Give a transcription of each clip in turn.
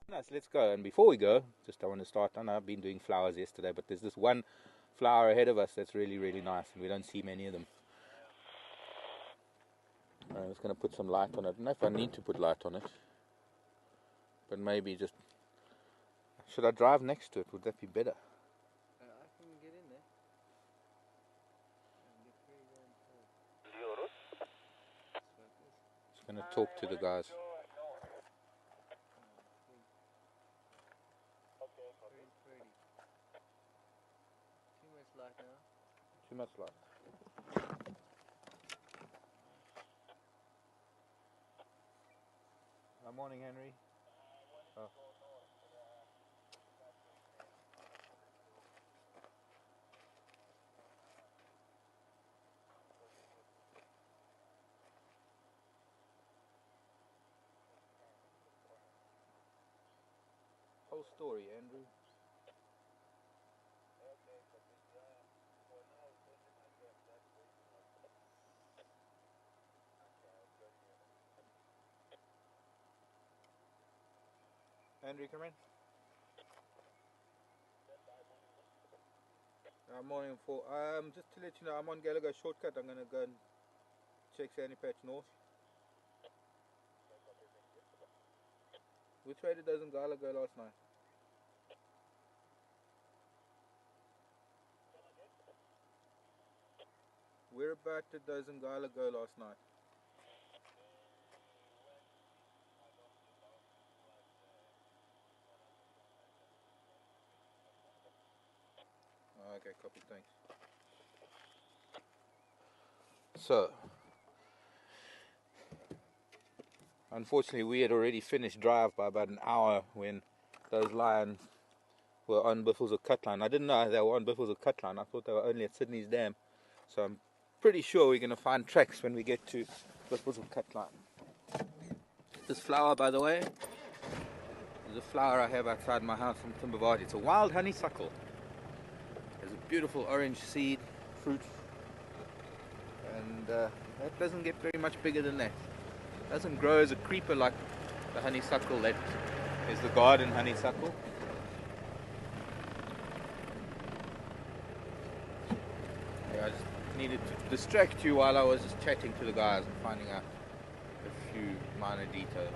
Nice, let's go. And before we go, just I want to start. I know I've been doing flowers yesterday, but there's this one flower ahead of us that's really, really nice, and we don't see many of them. I'm just going to put some light on it. I don't know if I need to put light on it, but maybe just. Should I drive next to it? Would that be better? I can get in there. Just going to talk to the guys. Too much light now. Too much light. Morning, Henry. Oh. Whole story, Andrew. Andrew, come in. Morning, for just to let you know, I'm on Gallagher shortcut. I'm gonna go and check Sandy Patch North. Which way did Dozengala go last night? Whereabout did Dozengala go last night? Okay, copy, thanks. So, unfortunately, we had already finished drive by about an hour when those lions were on Buffelshoek Cutline. I didn't know they were on Buffelshoek Cutline. I thought they were only at Sydney's Dam. So I'm pretty sure we're going to find tracks when we get to Buffelshoek Cutline. This flower, by the way, is a flower I have outside my house in Timbavati. It's a wild honeysuckle. There's a beautiful orange seed, fruit, and that doesn't get very much bigger than that. It doesn't grow as a creeper like the honeysuckle that is the garden honeysuckle. Yeah, I just needed to distract you while I was just chatting to the guys and finding out a few minor details.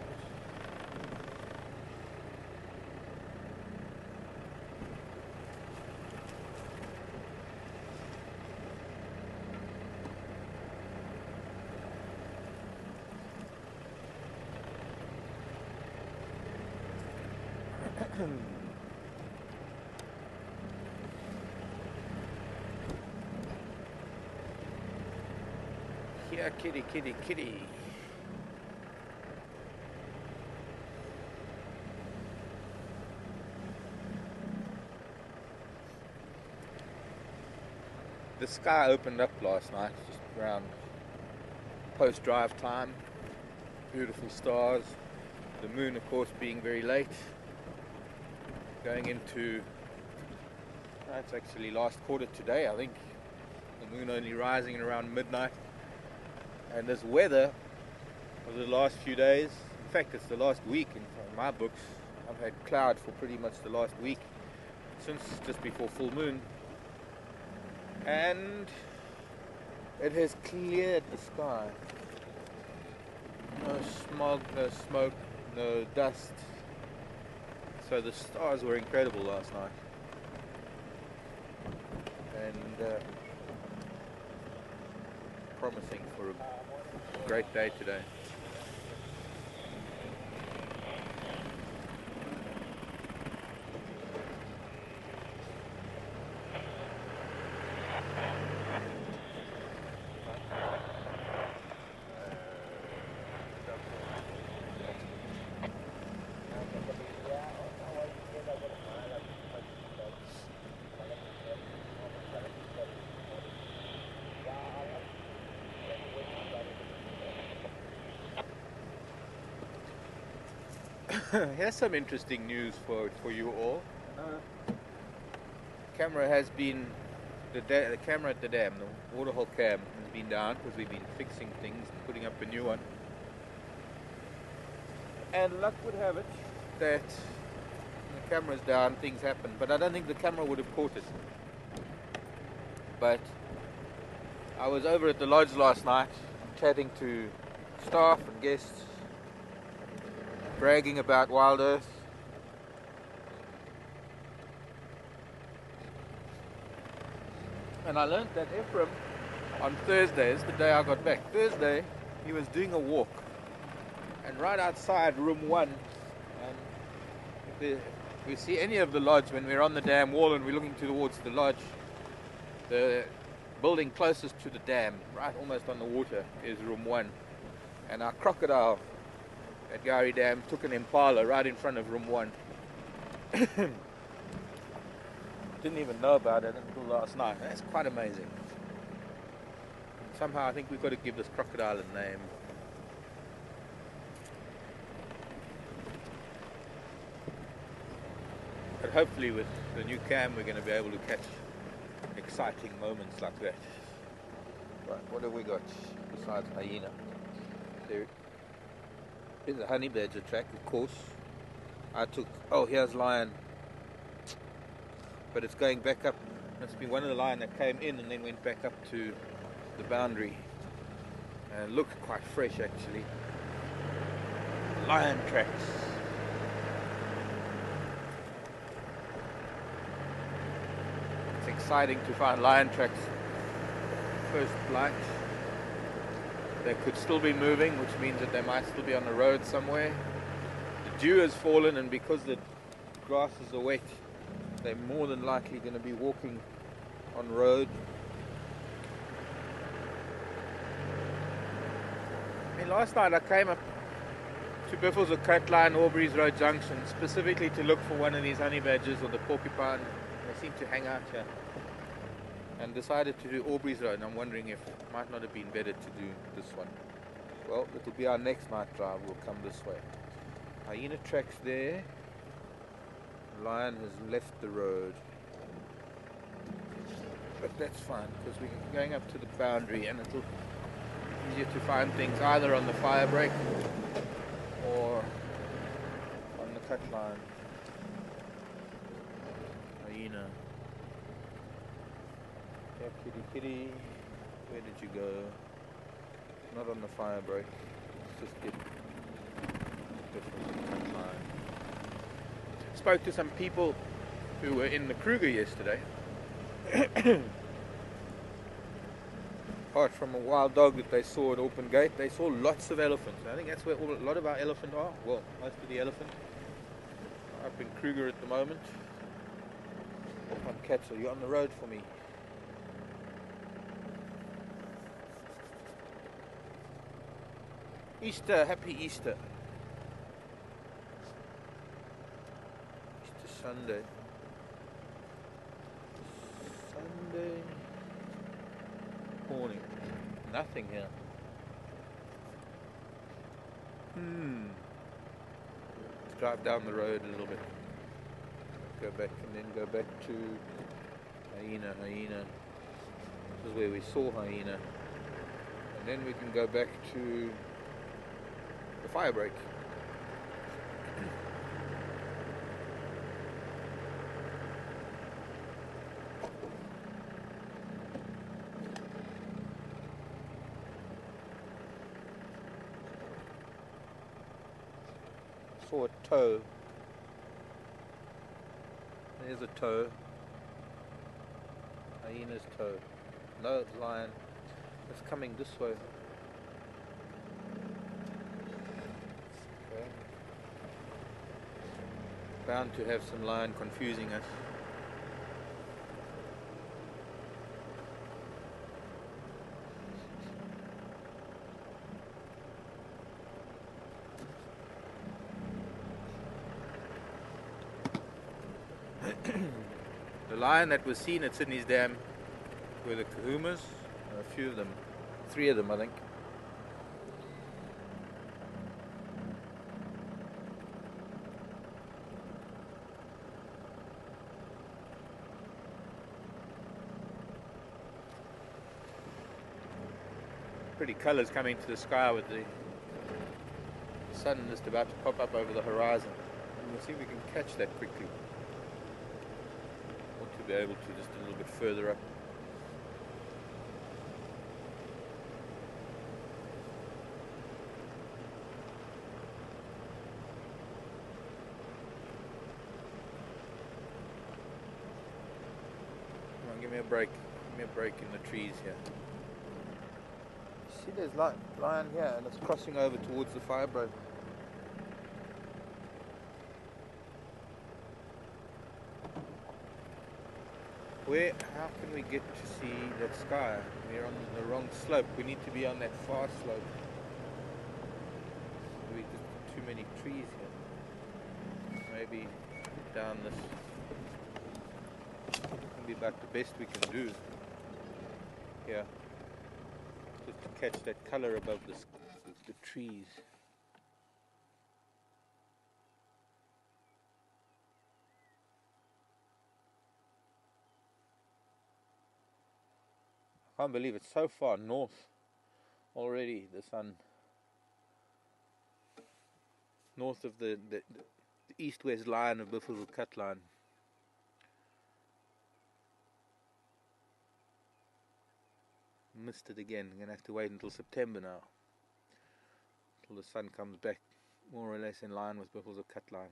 Here, kitty, kitty, kitty. The sky opened up last night, just around post-drive time. Beautiful stars. The moon, of course, being very late. Going into, it's actually last quarter today, I think. The moon only rising around midnight. And this weather for the last few days, in fact it's the last week in my books, I've had cloud for pretty much the last week, since just before full moon. And it has cleared the sky. No smog, no smoke, no dust. So the stars were incredible last night. And promising for a great day today. Here's some interesting news for you all. Camera has been the camera at the dam, the waterhole cam has been down because we've been fixing things, putting up a new one. And luck would have it that camera's down, things happen. But I don't think the camera would have caught it. But I was over at the lodge last night, chatting to staff and guests, bragging about Wild Earth. And I learned that Ephraim, on Thursdays, the day I got back, Thursday, he was doing a walk. And right outside room 1, and if we see any of the lodge when we're on the dam wall and we're looking towards the lodge, the building closest to the dam, right almost on the water, is room 1. And our crocodile at Gowrie Dam took an impala right in front of room 1. Didn't even know about it until last night. That's quite amazing. Somehow I think we've got to give this crocodile a name. But hopefully with the new cam we're going to be able to catch exciting moments like that. Right, what have we got besides hyena? There is a honey badger track, of course. Here's lion. But it's going back up. Must be one of the lion that came in and then went back up to the boundary. And looked quite fresh actually. Lion tracks. It's exciting to find lion tracks. First light. They could still be moving, which means that they might still be on the road somewhere. The dew has fallen, and because the grasses are wet, they're more than likely going to be walking on road. Last night I came up to Biffles or Catline, Aubrey's Road Junction, specifically to look for one of these honey badgers or the porcupine. They seem to hang out here. And decided to do Aubrey's Road, and I'm wondering if it might not have been better to do this one. Well, it'll be our next night drive. We'll come this way. Hyena tracks there. Lion has left the road. But that's fine, because we're going up to the boundary and it'll be easier to find things either on the fire break or on the cut line. Hyena. Yeah, kitty kitty. Where did you go? Not on the fire break. Let's just get different cut line. Spoke to some people who were in the Kruger yesterday. Apart from a wild dog that they saw at Open Gate, they saw lots of elephants. I think that's where a lot of our elephant are. Well, most of the elephant up in Kruger at the moment. On Catch, are you on the road for me? Easter, happy Easter. Sunday. Sunday morning. Nothing here. Let's drive down the road a little bit. Go back and then go back to Hyena. This is where we saw Hyena. And then we can go back to the fire break. Saw a toe. There's a toe. Hyena's toe. No, it's lion. It's coming this way. Okay. Bound to have some lion confusing us. The lion that was seen at Sydney's Dam were the kahumas, a few of them, 3 of them I think. Pretty colours coming to the sky with the sun just about to pop up over the horizon. We'll see if we can catch that quickly. Ought to be able to just a little bit further up. Come on, give me a break. Give me a break in the trees here. See, there's lion here, and it's crossing over towards the Firebrook. How can we get to see that sky? We're on the wrong slope. We need to be on that far slope. We just got too many trees here. Maybe down this. Can be about the best we can do. Yeah. Just to catch that color above the trees. I can't believe it's so far north already, the sun. North of the east-west line of Buffalo Cut Line. Missed it again. I'm going to have to wait until September now. Until the sun comes back more or less in line with Buffalo Cut Line.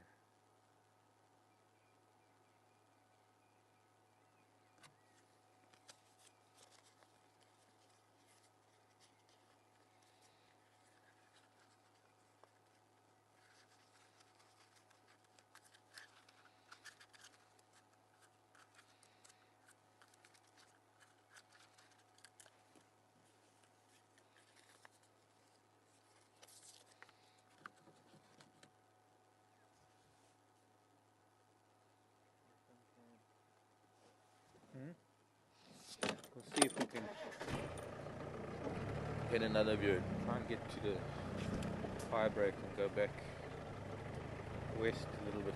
We'll see if we can get another view. Try and get to the Firebrook and go back west a little bit.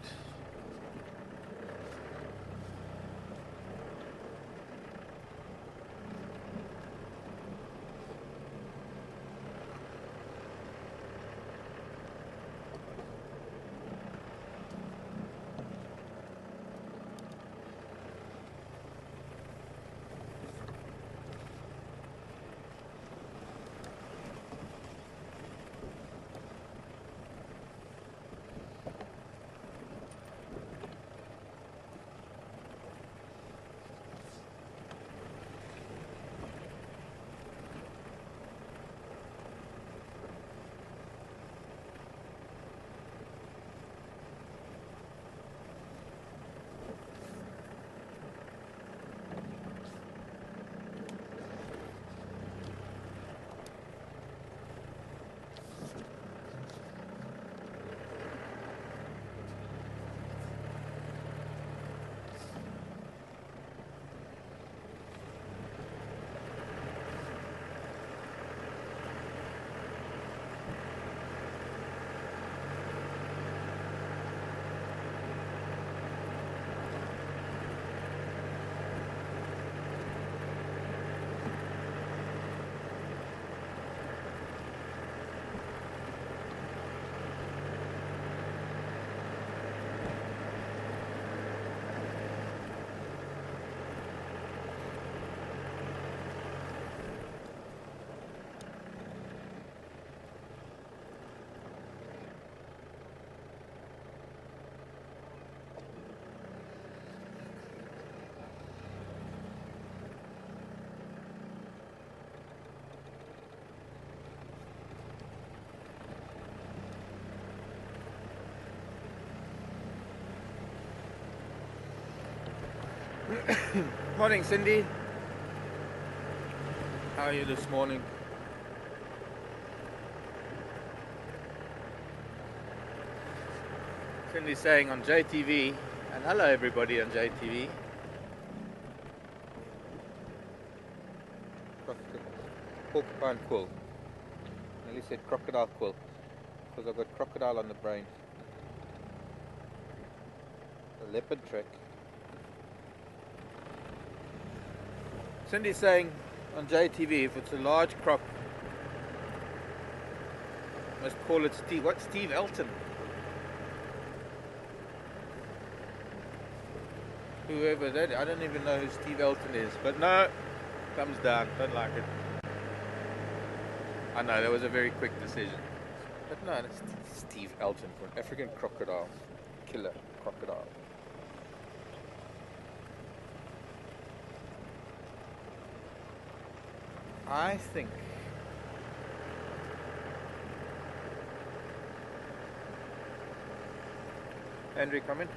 Morning, Cindy. How are you this morning? Cindy's saying on JTV, and hello everybody on JTV. Porcupine quill. Nelly said crocodile quill because I've got crocodile on the brain. The leopard track. Cindy's saying on JTV, if it's a large croc, must call it Steve. What? Steve Elton? whoever that. I don't even know who Steve Elton is, but no, thumbs down. Don't like it. I know that was a very quick decision, but no, that's Steve Elton for an African crocodile, killer crocodile. I think Andrew, come in.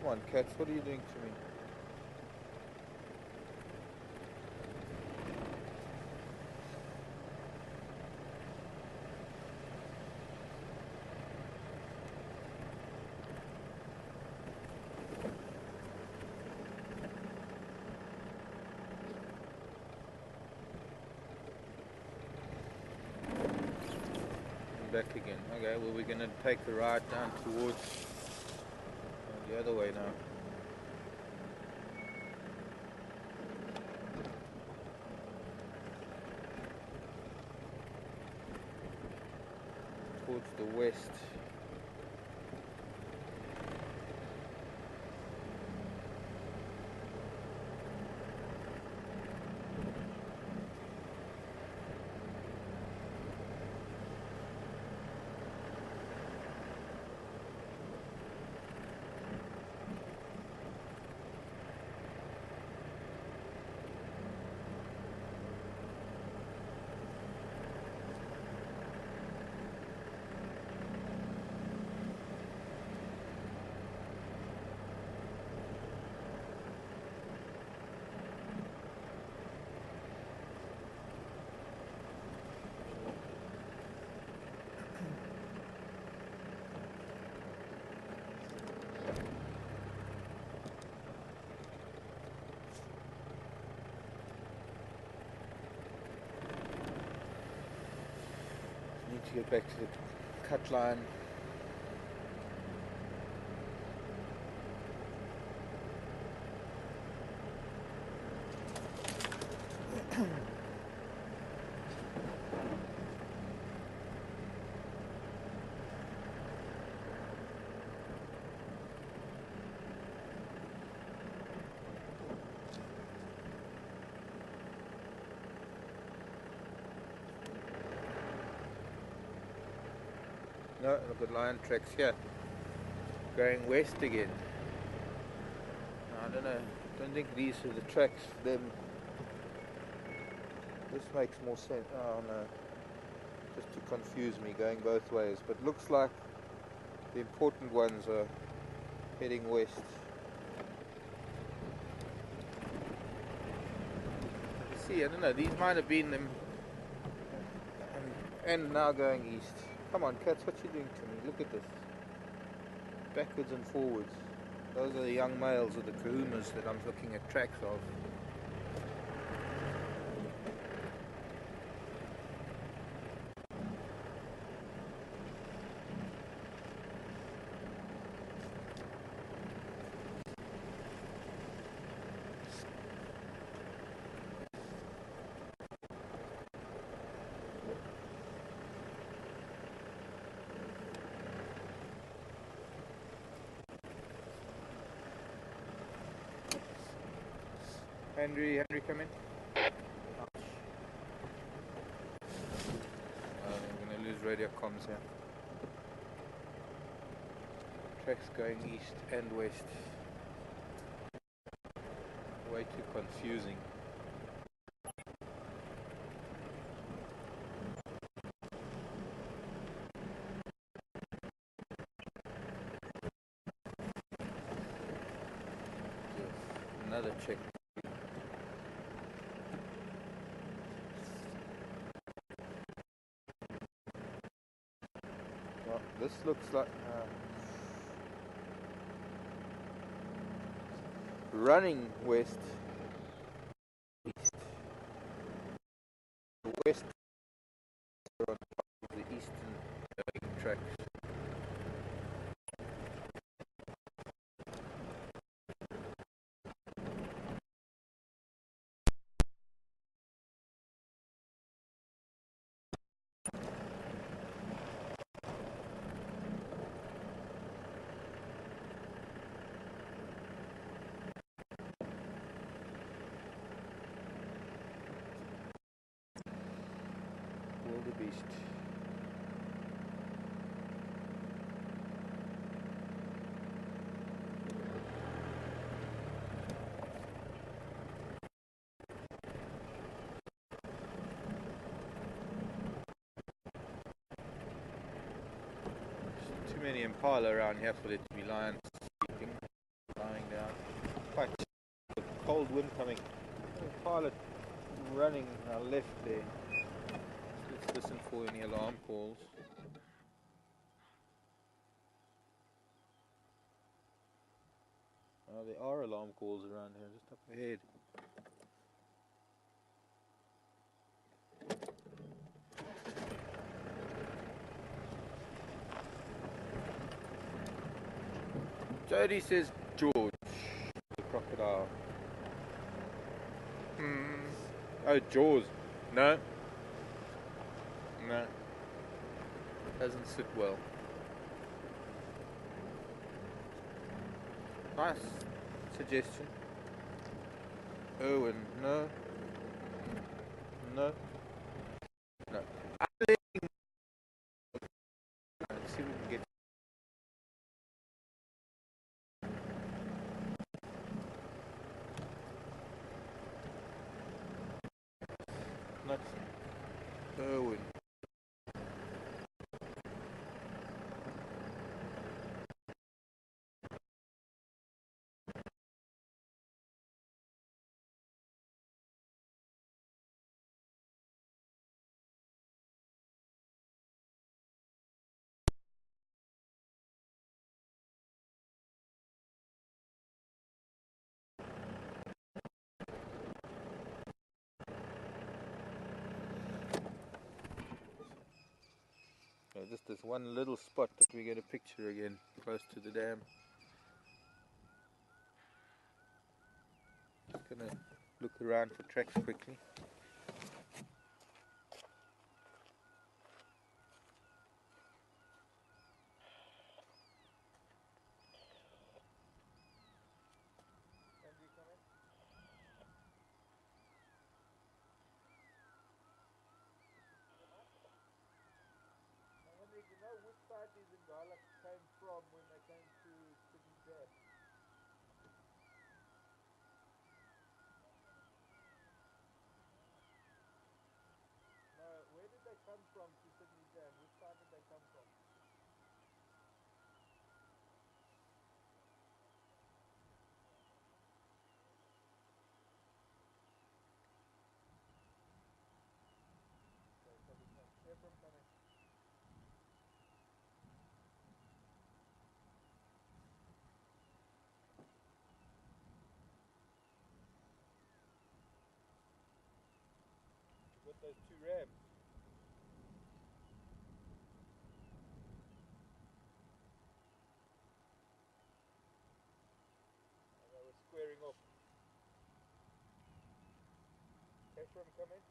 Come on, cats, what are you doing to me? Back again. Okay, well, we're gonna take the ride down towards the other way now. Towards the west. Need to get back to the cut line. No, look at lion tracks here. Going west again. I don't know. Don't think these are the tracks. Them. This makes more sense. Oh no. Just to confuse me, going both ways. But looks like the important ones are heading west. You see, I don't know. These might have been them. And now going east. Come on, cats, what you doing to me? Look at this. Backwards and forwards. Those are the young males of the kahumas that I'm looking at tracks of. Henry, come in. I'm going to lose radio comms here. Tracks going east and west. Way too confusing. Another check. Well, this looks like running west, east. The west are on top of the eastern tracks. wildebeest. Too many impala around here for there to be lions sleeping, lying down. Quite cold wind coming. Impala running on our left there. Let's listen for any alarm calls. Oh, there are alarm calls around here, just up ahead. Jody says George, the crocodile. Oh, Jaws. No. No. Doesn't sit well. Nice suggestion. Owen, no. No. No. Let's see if we can get. Not Owen. Just this one little spot that we get a picture again, close to the dam. Just gonna look around for tracks quickly. You know which side these Ingala came from when they came to Sydney Dam? No, where did they come from to Sydney Dam? Which side did they come from? Okay, so we can hear from coming. With those two rams. And they were squaring off. Ephraim coming.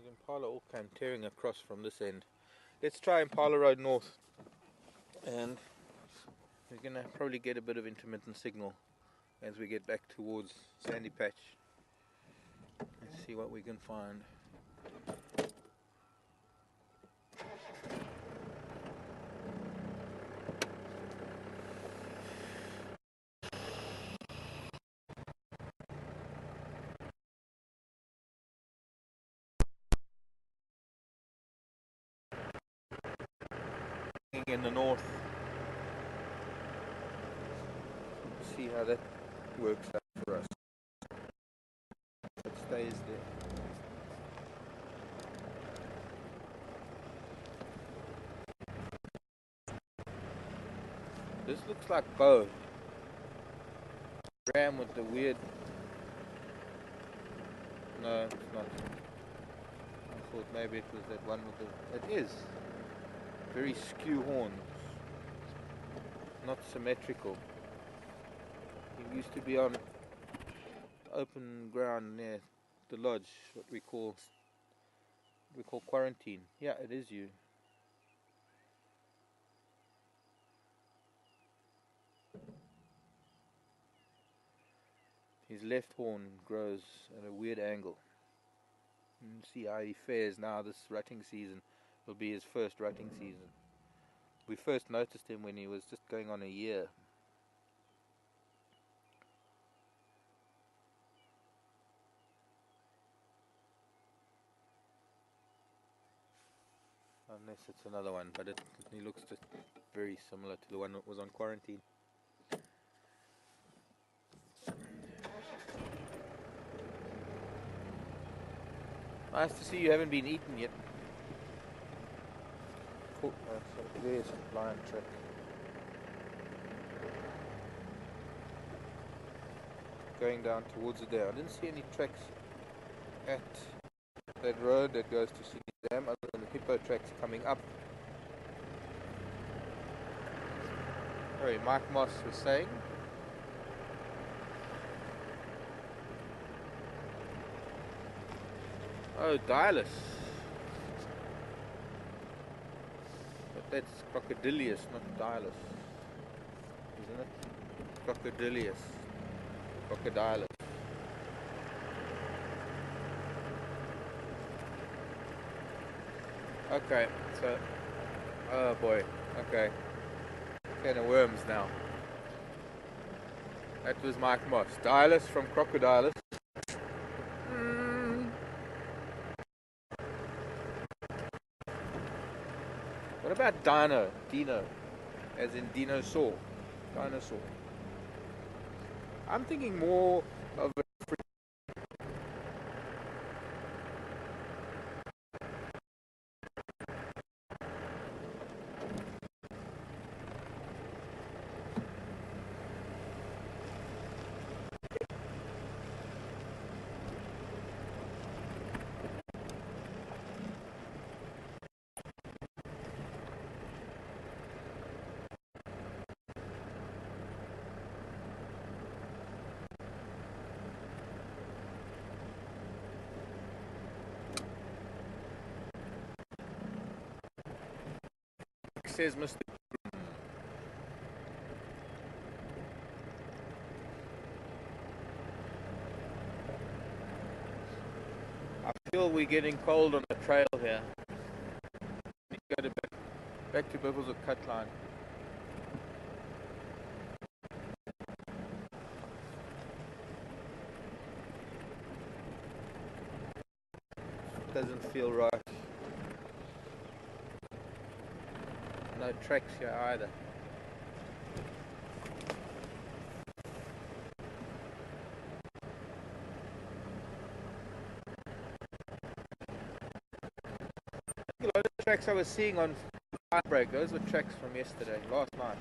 Impala all came tearing across from this end. Let's try Impala Road North, and we're gonna probably get a bit of intermittent signal as we get back towards Sandy Patch. Let's see what we can find. In the north. See how that works out for us. It stays there. This looks like Bo. Ram with the weird. No, it's not. thought maybe it was that one with the... It is. Very skew horns. Not symmetrical. He used to be on open ground near the lodge, what we call quarantine. Yeah, it is you. His left horn grows at a weird angle. You can see how he fares now this rutting season. Will be his first rutting season. We first noticed him when he was just going on a year. Unless it's another one, but he looks just very similar to the one that was on quarantine. Nice to see you haven't been eaten yet. Cool. So there's a lion track. Going down towards the dam. I didn't see any tracks at that road that goes to Sydney Dam other than the hippo tracks coming up. Sorry, Mike Moss was saying. Oh, Dialis. But that's Crocodilius, not Dialis. Isn't it? Crocodilius. Crocodilus. Okay, so... Oh boy, okay. Can of worms now. That was Mike Moss. Dialis from Crocodilus. What about Dino? Dino, as in dinosaur. Dinosaur. I'm thinking more of a says Mr. I feel we're getting cold on the trail here. We go to back to Buffalo's cut line. Doesn't feel right. No tracks here either. A lot of the tracks I was seeing on Firebreak, those were tracks from yesterday, last night.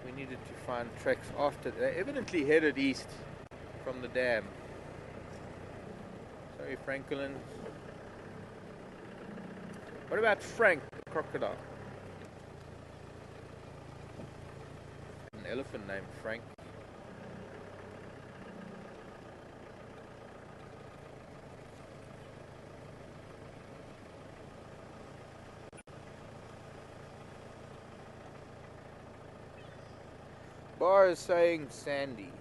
We needed to find tracks after. They evidently headed east from the dam. Sorry, Franklin. What about Frank, the crocodile? An elephant named Frank. Bar is saying Sandy,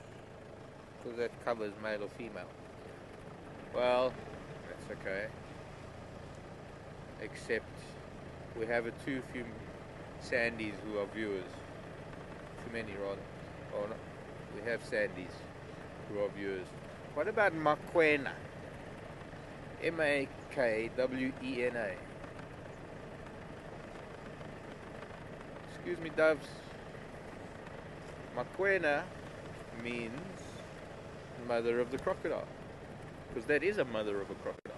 because that covers male or female. Well, that's okay. Except we have too few Sandys who are viewers. Too many rather. Oh no, we have Sandys who are viewers. What about Makwena? M-A-K-W-E-N-A. Excuse me, doves. Makwena means mother of the crocodile. Because that is a mother of a crocodile.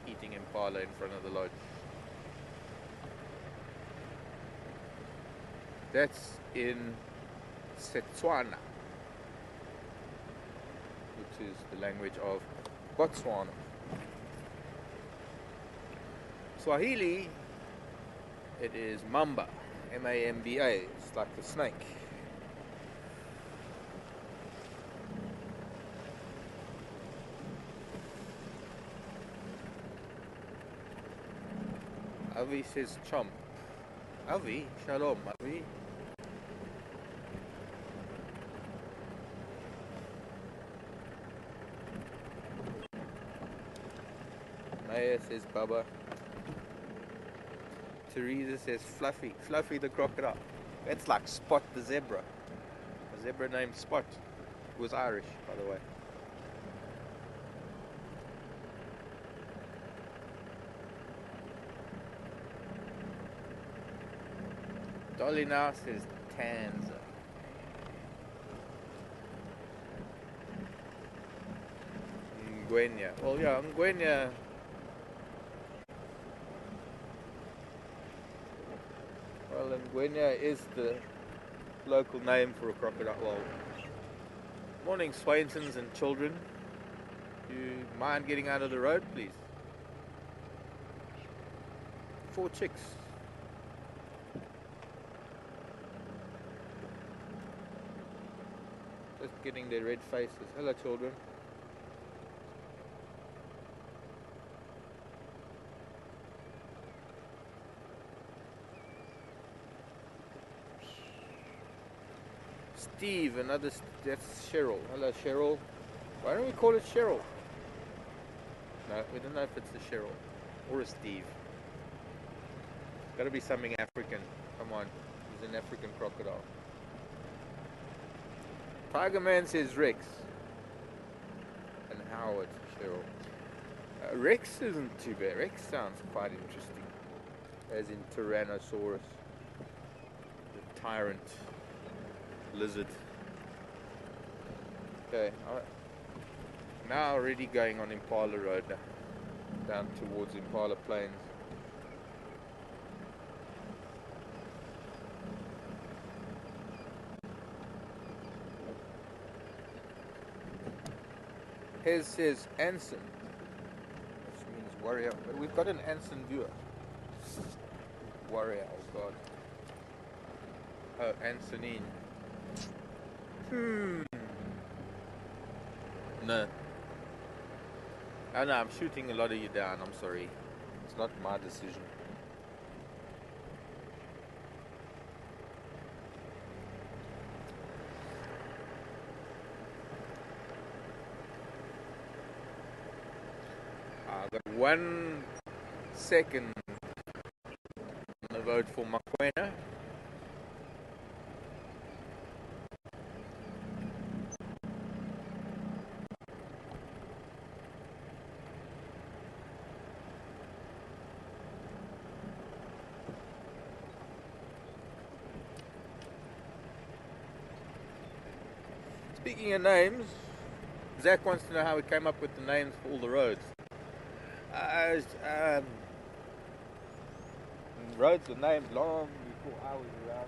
Eating impala in front of the lodge. That's in Setswana, which is the language of Botswana. Swahili, it is mamba, M-A-M-B-A. It's like a snake. Avi says chomp. Avi, shalom, Avi. Maya says Baba. Teresa says Fluffy. Fluffy the crocodile. That's like Spot the zebra. A zebra named Spot. Who was Irish, by the way. Dolly now says Tanza. Ngwenya. Well, yeah, Ngwenya. Well, Ngwenya is the local name for a crocodile. Well, morning, Swainsons and children. Do you mind getting out of the road, please? 4 chicks. Just getting their red faces. Hello, children. Steve, that's Cheryl. Hello, Cheryl. Why don't we call it Cheryl? No, we don't know if it's a Cheryl or a Steve. Gotta be something African. Come on, he's an African crocodile. Tiger Man says Rex. And Howard, Cheryl. Rex isn't too bad. Rex sounds quite interesting. As in Tyrannosaurus. The tyrant. Lizard. Okay, now already going on Impala Road now, down towards Impala Plains. Hez says Anson, which means warrior, but we've got an Anson viewer. Warrior, oh god. Oh, Ansonine. No. Oh no, I'm shooting a lot of you down, I'm sorry. It's not my decision. I've got 1 second to vote for Mokoena. Speaking of names, Zach wants to know how we came up with the names for all the roads. Roads were named long before I was around.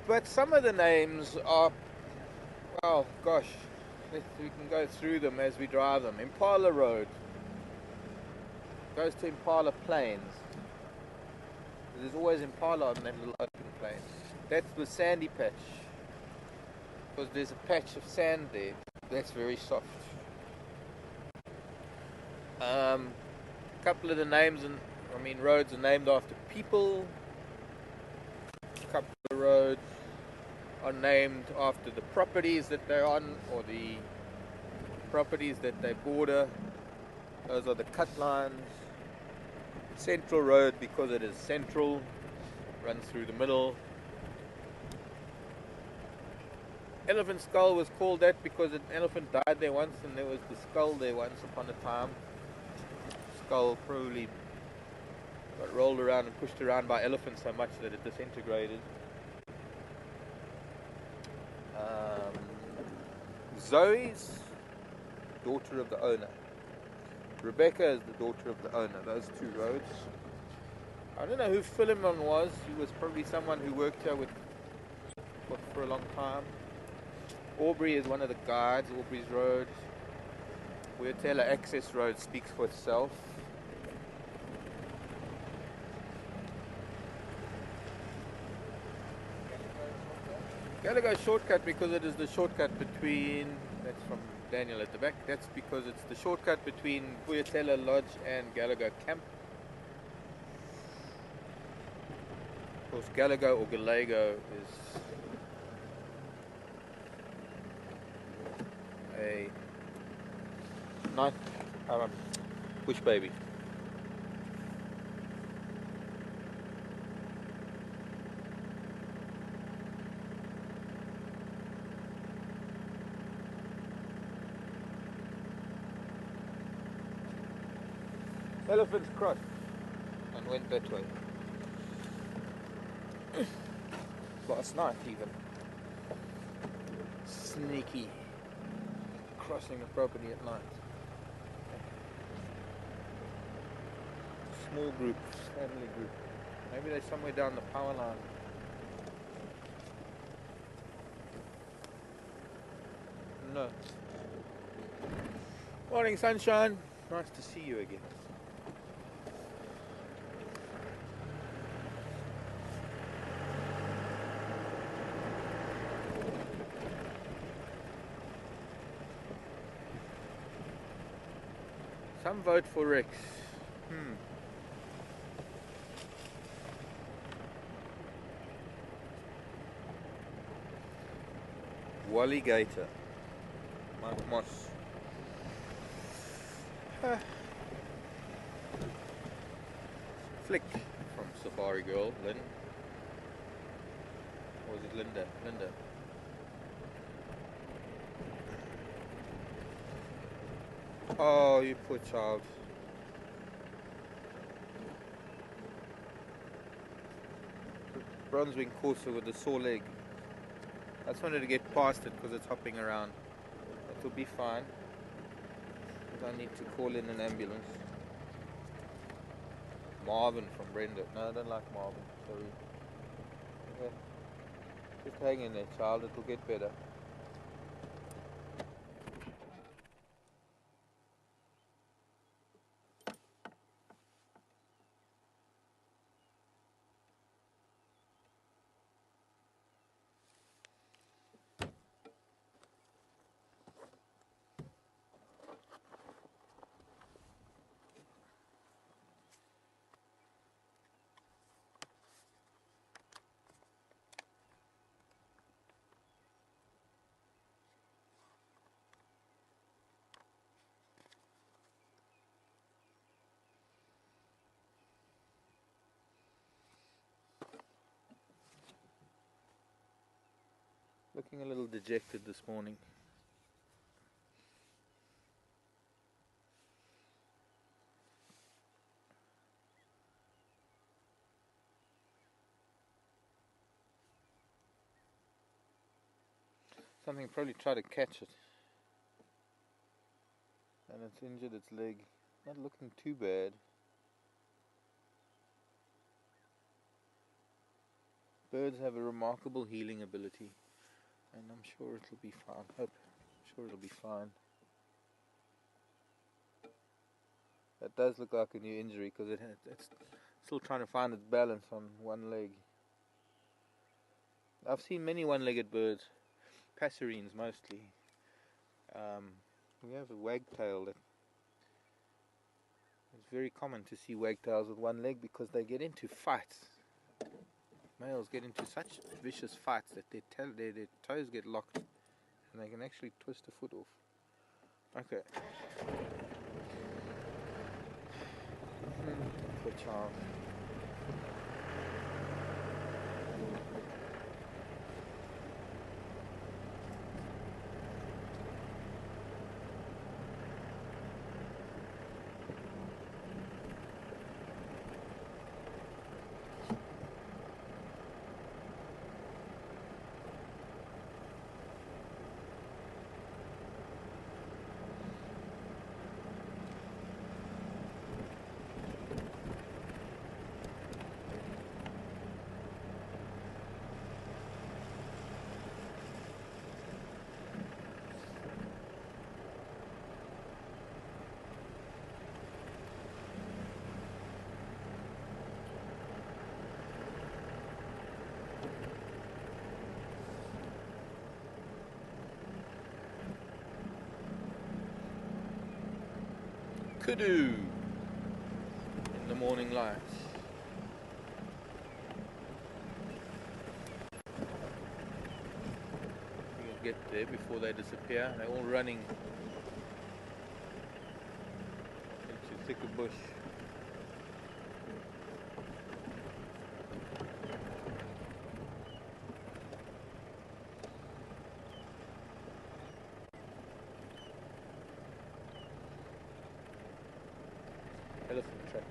But some of the names are, well, gosh, we can go through them as we drive them. Impala Road goes to Impala Plains. There's always Impala on that little open plain. That's the sandy patch, because there's a patch of sand there that's very soft. A couple of the names, roads are named after people. A couple of roads are named after the properties that they're on, or the properties that they border. Those are the cut lines. Central Road, because it is central, runs through the middle. Elephant Skull was called that because an elephant died there once, and there was the skull there once upon a time. Skull probably got rolled around and pushed around by elephants so much that it disintegrated. Zoe's daughter of the owner. Rebecca is the daughter of the owner. Those 2 roads. I don't know who Philemon was. He was probably someone who worked here for a long time. Aubrey is one of the guides. Aubrey's Road. Buyatela access road speaks for itself. Gallagher shortcut because it is the shortcut between, that's from Daniel at the back, that's because it's the shortcut between Buyatela Lodge and Gallagher Camp. Of course, Gallagher or Gallego is a nice bush baby. Elephants crossed and went that way. Last night even. Sneaky crossing the property at night. Small group, family group. Maybe they're somewhere down the power line. No. Morning sunshine. Nice to see you again. Some vote for Rex. Wally Gator. Mike Moss. Flick from Safari Girl, Lynn. Or was it Linda? Linda. Oh, you poor child. Bronze-wing courser with a sore leg. I just wanted to get past it because it's hopping around. It will be fine. I need to call in an ambulance. Marvin from Brenda. No, I don't like Marvin. Sorry. Okay. Just hang in there, child. It will get better. Looking a little dejected this morning. Something probably tried to catch it. And it's injured its leg. Not looking too bad. Birds have a remarkable healing ability. And I'm sure it'll be fine. I'm sure it'll be fine. That does look like a new injury because it's still trying to find its balance on one leg. I've seen many one-legged birds, passerines mostly. We have a wagtail. It's very common to see wagtails with one leg because they get into fights. Males get into such vicious fights that their toes get locked and they can actually twist a foot off. Okay. Poor child. Kudu in the morning light. We'll get there before they disappear. They're all running into thicker bush. Elephant tracks.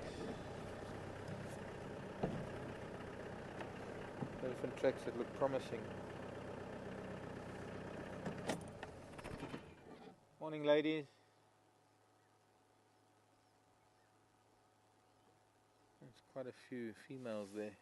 Elephant tracks that look promising. Morning, ladies. There's quite a few females there.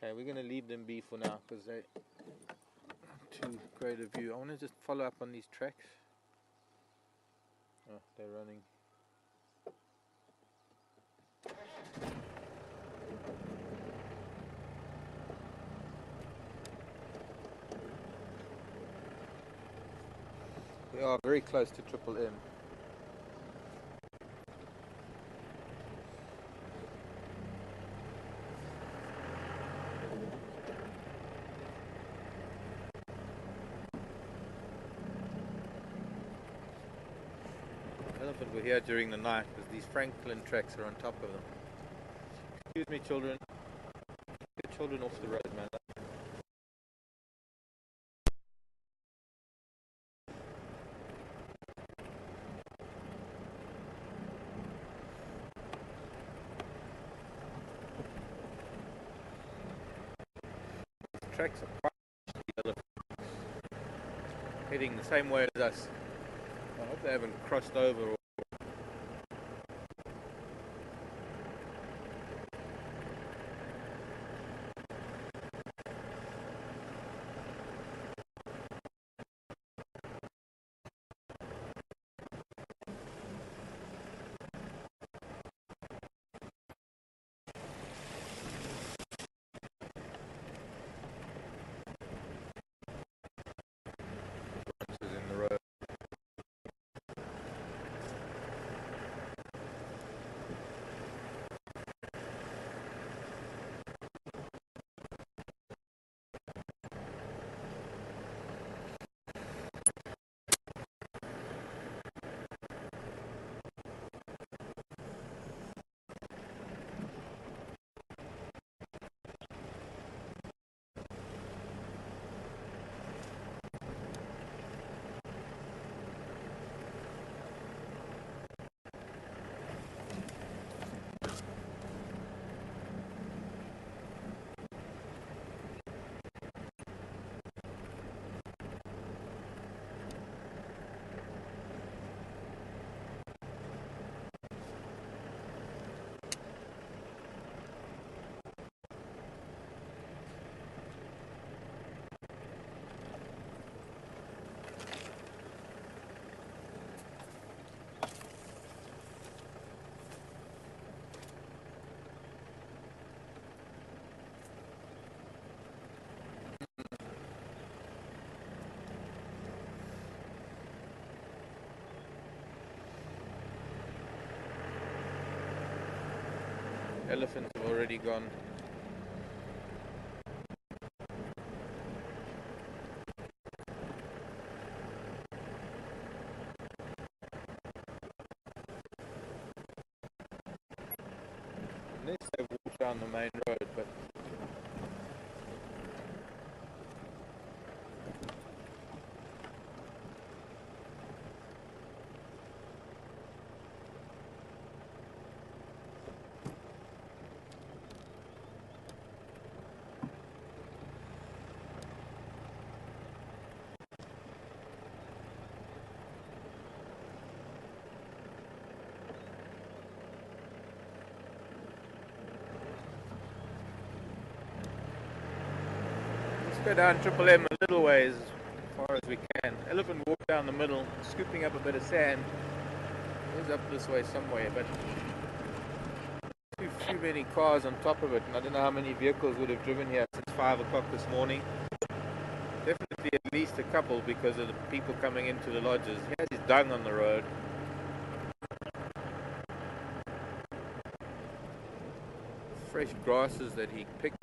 Okay, we're going to leave them be for now because they're too great a view. I want to just follow up on these tracks. Oh, they're running. We are very close to Triple M. Elephant were here during the night because these Franklin tracks are on top of them. Excuse me, children. Get children off the road, man. These tracks are quite the elephants heading the same way as us. I hope they haven't crossed over. In the road. Elephants have already gone. Unless they walk down the main road, but Let's go down Triple M a little ways as far as we can. Elephant walk down the middle, scooping up a bit of sand. Goes up this way somewhere, but too many cars on top of it, and I don't know how many vehicles would have driven here since 5 o'clock this morning. Definitely at least a couple because of the people coming into the lodges. He has his dung on the road. Fresh grasses that he picked.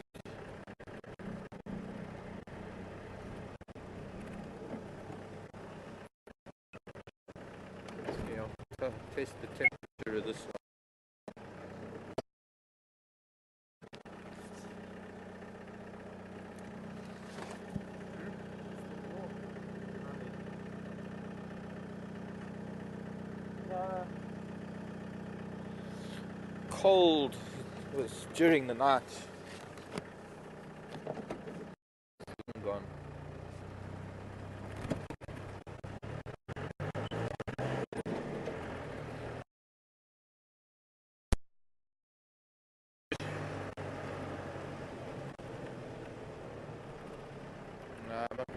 Let's see, I'll test the temperature of this one. Cold was during the night. Gone.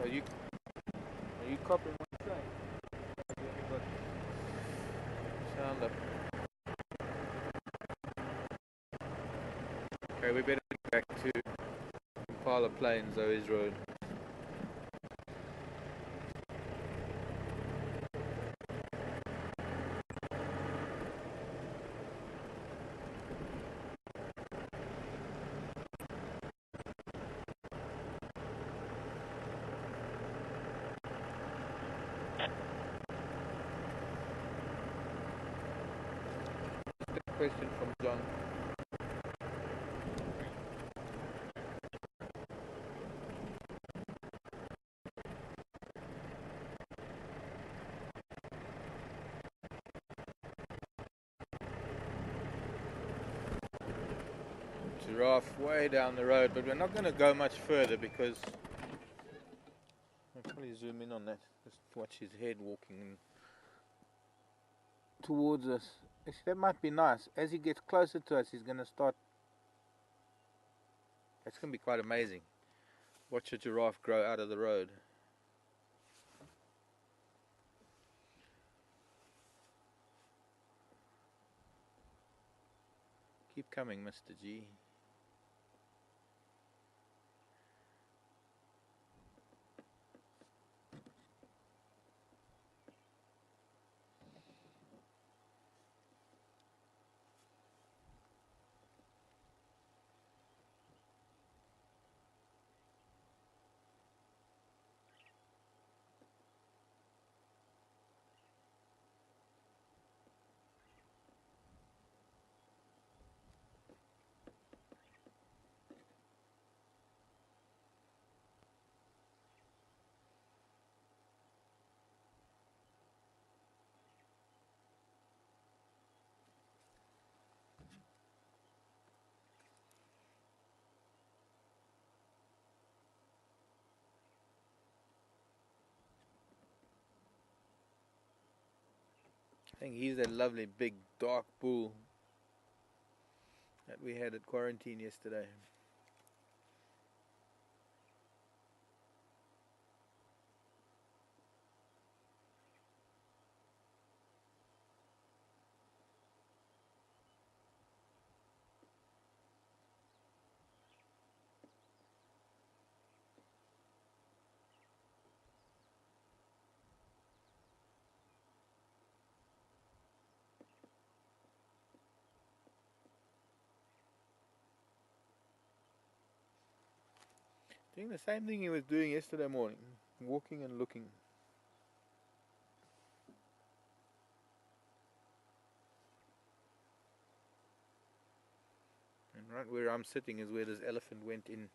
Are you copying what I'm saying? Sound up. Okay, we better get back to Impala Plains, Zoe's Road. Question from John. Giraffe way down the road, but we're not going to go much further because I'll probably zoom in on that. Just watch his head walking towards us. Actually, that might be nice. As he gets closer to us, he's going to start. It's going to be quite amazing. Watch a giraffe grow out of the road. Keep coming, Mr. G. I think he's that lovely big dark bull that we had at quarantine yesterday. Doing the same thing he was doing yesterday morning, walking and looking. And right where I'm sitting is where this elephant went in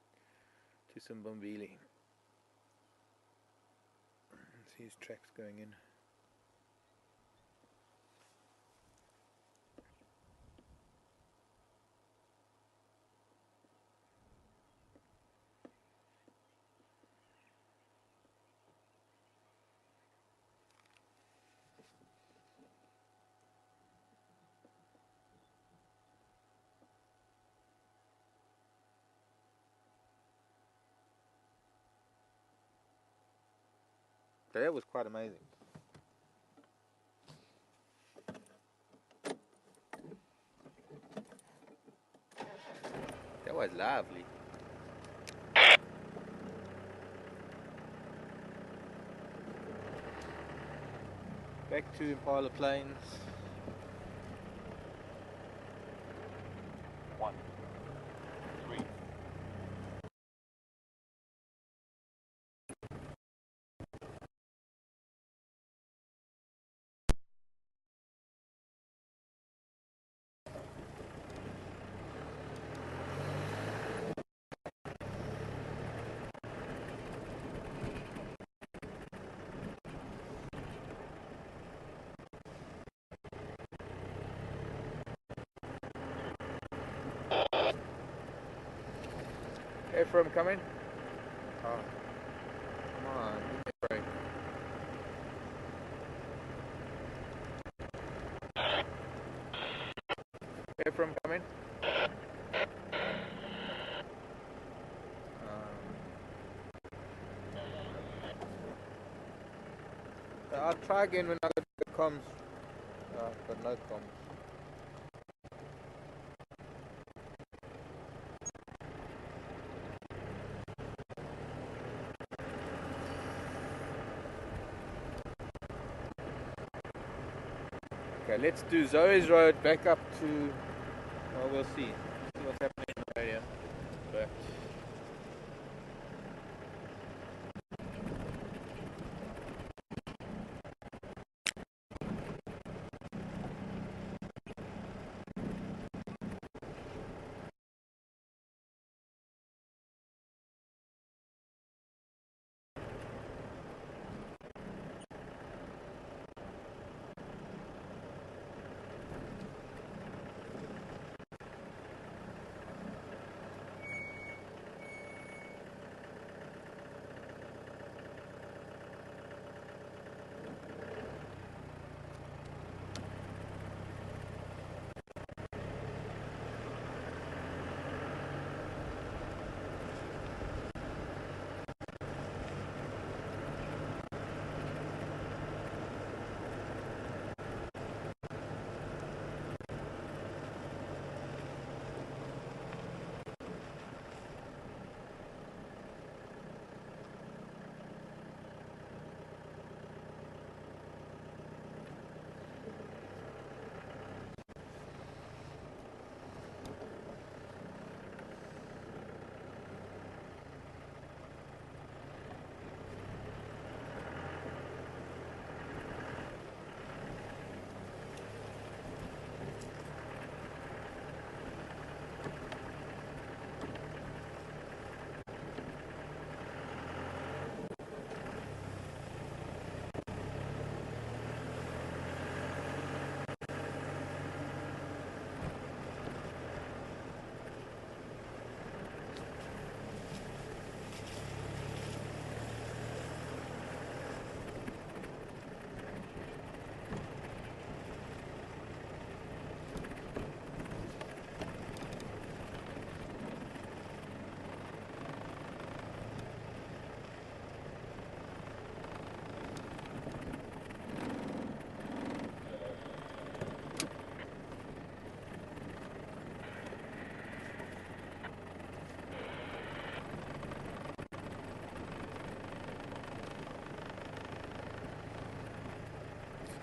to Simbombili. See his tracks going in. That was quite amazing. That was lovely. Back to Impala Plains. 1, 3. Ephraim coming. Oh, come on, give me a break. Ephraim coming. I'll try again when I got the comms. I've got no comms. Okay, let's do Zoe's Road back up to. Well, we'll see. See what's happening in the area. But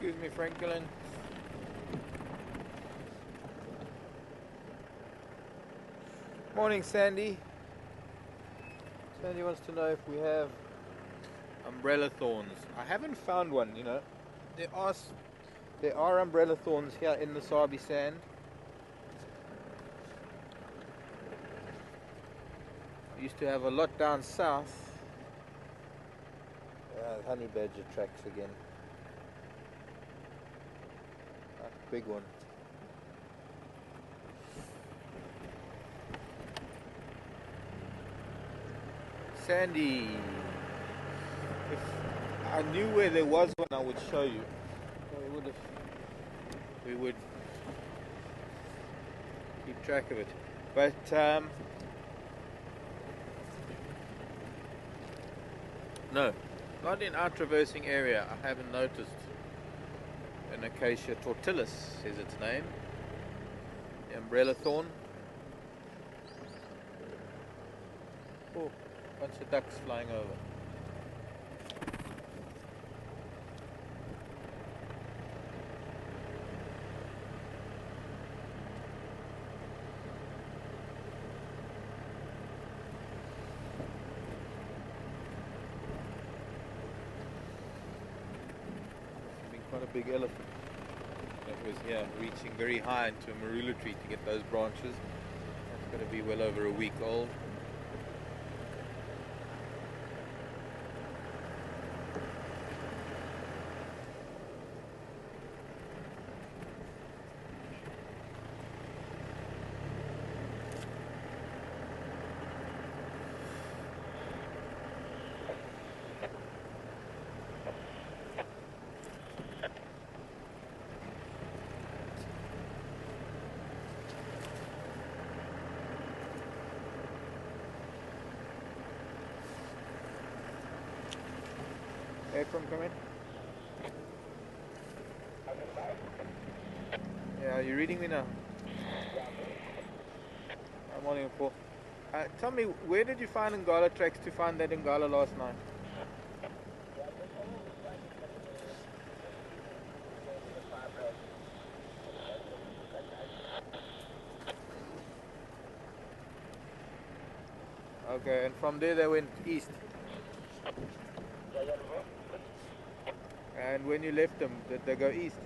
excuse me, Franklin. Morning, Sandy. Sandy wants to know if we have umbrella thorns. I haven't found one, you know. There are umbrella thorns here in the Sabi sand. I used to have a lot down south. Honey badger tracks again. Big one. Sandy, if I knew where there was one, I would show you. We would keep track of it. But no, Not in our traversing area. I haven't noticed. An acacia tortilis is its name. The umbrella thorn. Oh, bunch of ducks flying over. Quite a big elephant that was here reaching very high into a marula tree to get those branches. That's going to be well over a week old. Aircom come in? Yeah, are you reading me now? I'm on info. Tell me, where did you find Ngala tracks to find that Ngala last night? Okay, and from there they went east. And when you left them, did they go east?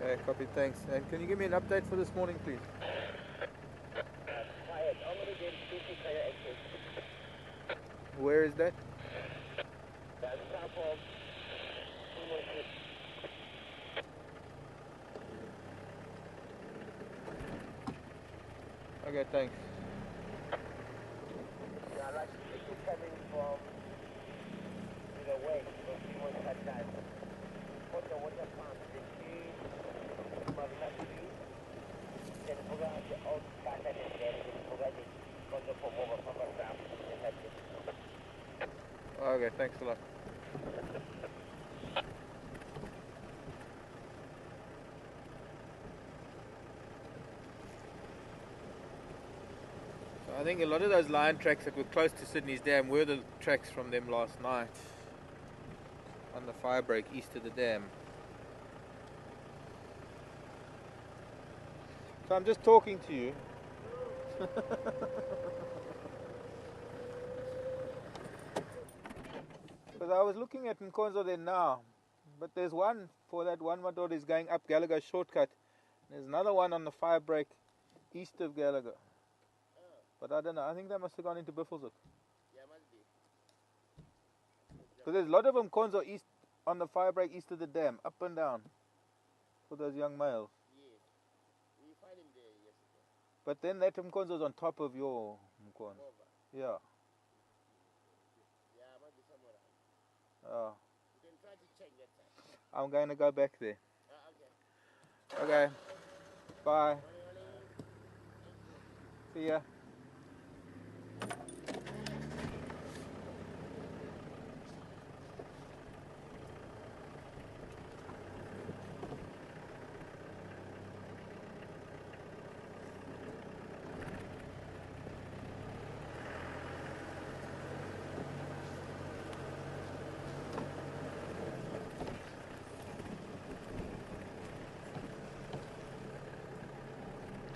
Okay, copy, thanks. And can you give me an update for this morning, please? Where is that? Okay, thanks. Yeah, like people coming from the west, from people that time. Put the water pump, the tree, Marinaki, then forgot the old pattern and then forgot it from the Pomova from the ground. Okay, thanks a lot. I think a lot of those lion tracks that were close to Sydney's Dam were the tracks from them last night on the fire break east of the dam. So I'm just talking to you. Because I was looking at Nkonzo there now, but there's one for that one motor is going up Gallagher shortcut. There's another one on the fire break east of Gallagher. But I don't know, I think they must have gone into Buffelshoek. Yeah, must be. Because there's a lot of them Konzo east on the fire break east of the dam, up and down, for those young males. Yes. We find him there yesterday. But then that Mkonzo's on top of your Mkonzo. Over. Yeah. Yeah, must be somewhere else. Oh. You can try to check that time. I'm going to go back there. Okay. Okay. Bye. See ya.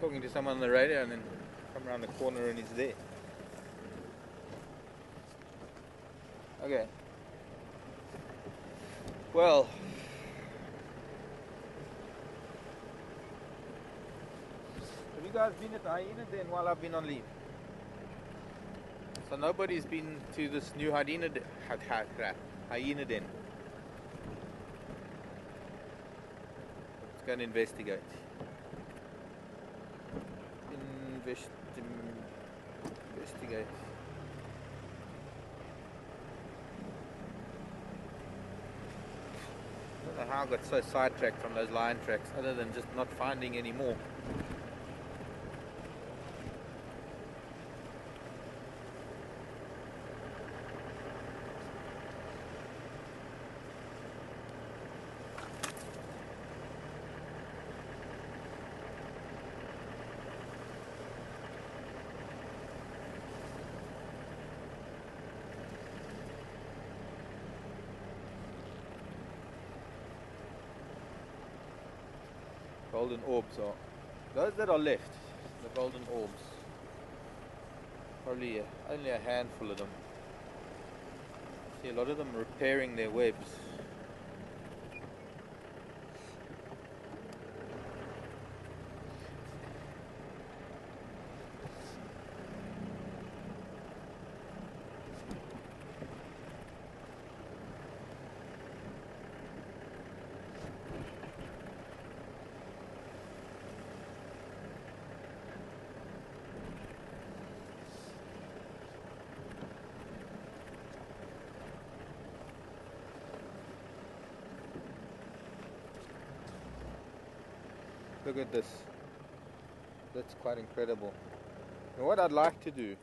Talking to someone on the radio and then come around the corner and he's there. Okay. Well, have you guys been at the hyena den while I've been on leave? So nobody's been to this new hyena den. Let's go and investigate. Investigate. don't know how I got so sidetracked from those lion tracks other than just not finding any more. Golden orbs are those that are left, the golden orbs. Probably only a handful of them. See a lot of them repairing their webs. Look at this. That's quite incredible. And what I'd like to do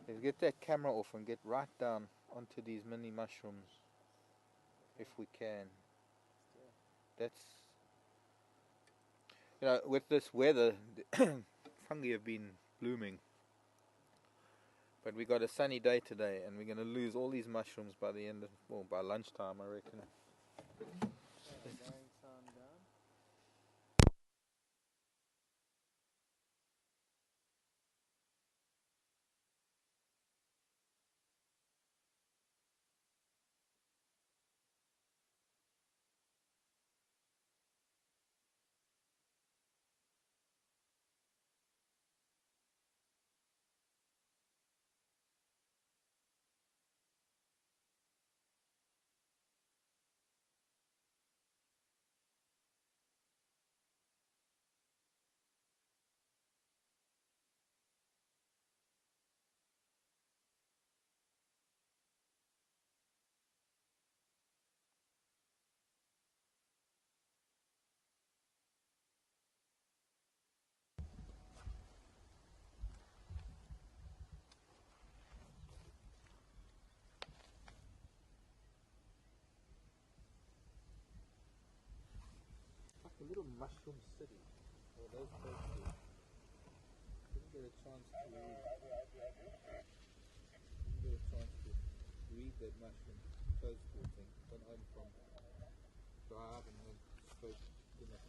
is get that camera off and get right down onto these mini mushrooms if we can. That's, you know, with this weather fungi have been blooming, but we got a sunny day today and we're going to lose all these mushrooms by the end of, well, by lunchtime I reckon. Like a little mushroom city. Or those places. Didn't get a chance to read. Didn't get a chance to read that mushroom close school thing. Got home from drive and then straight to dinner.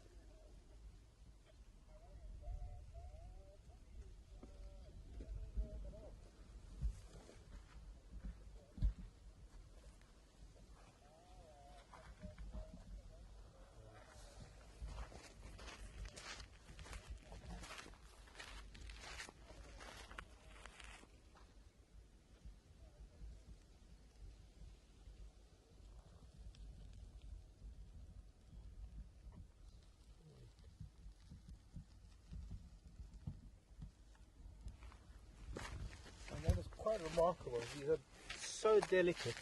And that is quite remarkable. These are so delicate.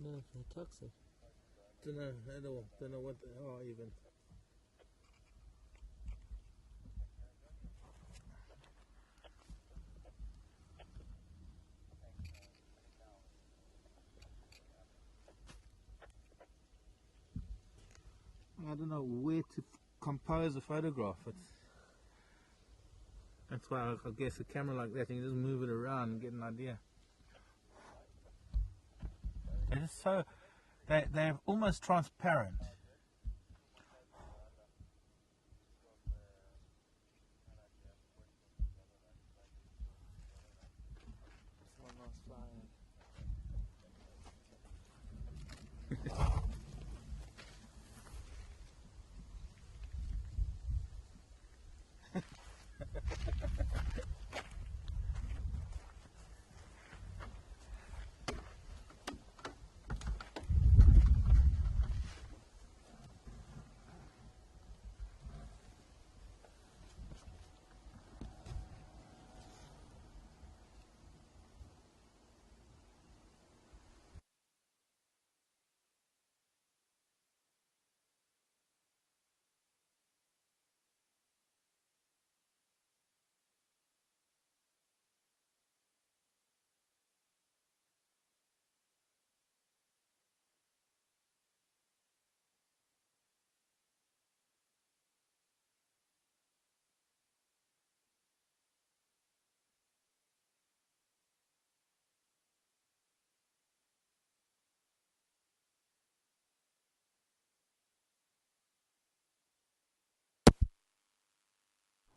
No, they're toxic. Don't know at all. Don't know what they are even. I don't know where to compose a photograph. That's why I guess a camera like that, you can just move it around and get an idea. They're just so, they're almost transparent. One last flying.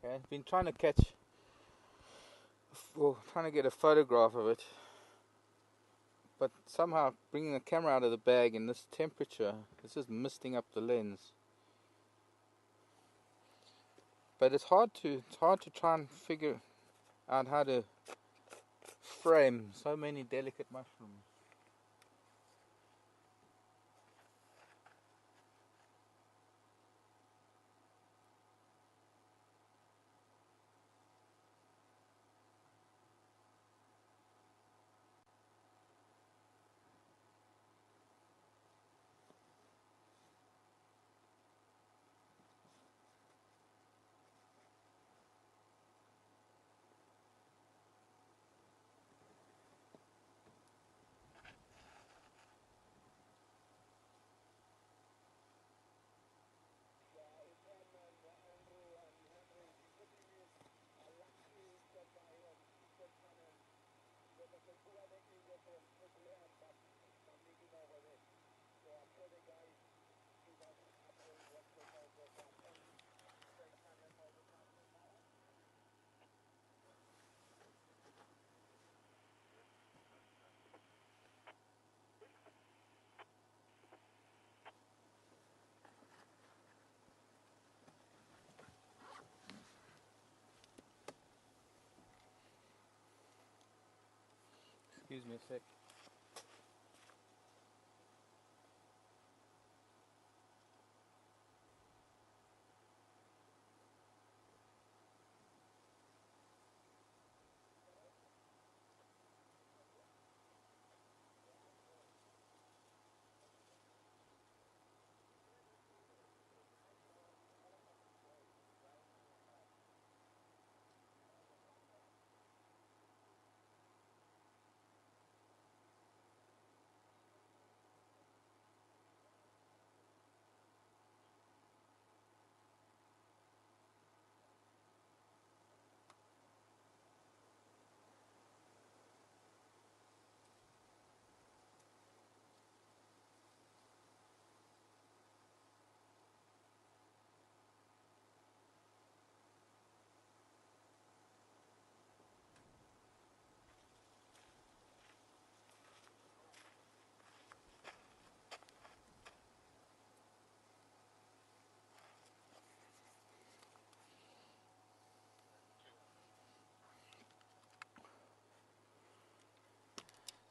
Okay, been trying to trying to get a photograph of it, but somehow bringing the camera out of the bag in this temperature, it's just misting up the lens. But it's hard to try and figure out how to frame so many delicate mushrooms. Excuse me a sec.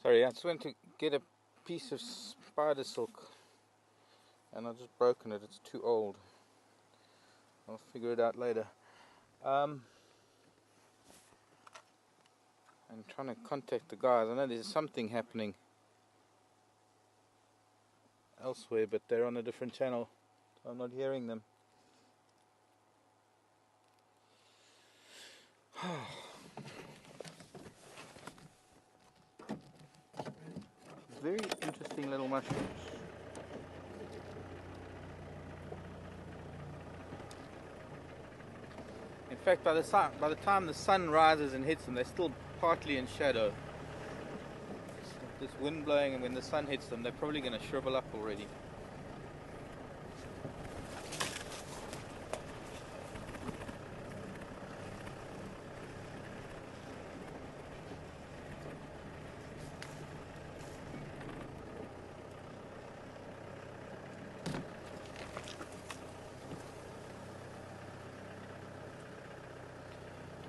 Sorry, I just went to get a piece of spider silk and I've just broken it. It's too old. I'll figure it out later. I'm trying to contact the guys. I know there's something happening elsewhere, but they're on a different channel, so I'm not hearing them. Very interesting little mushrooms. In fact, by the time the sun rises and hits them, they're still partly in shadow. This wind blowing, and when the sun hits them, they're probably going to shrivel up already.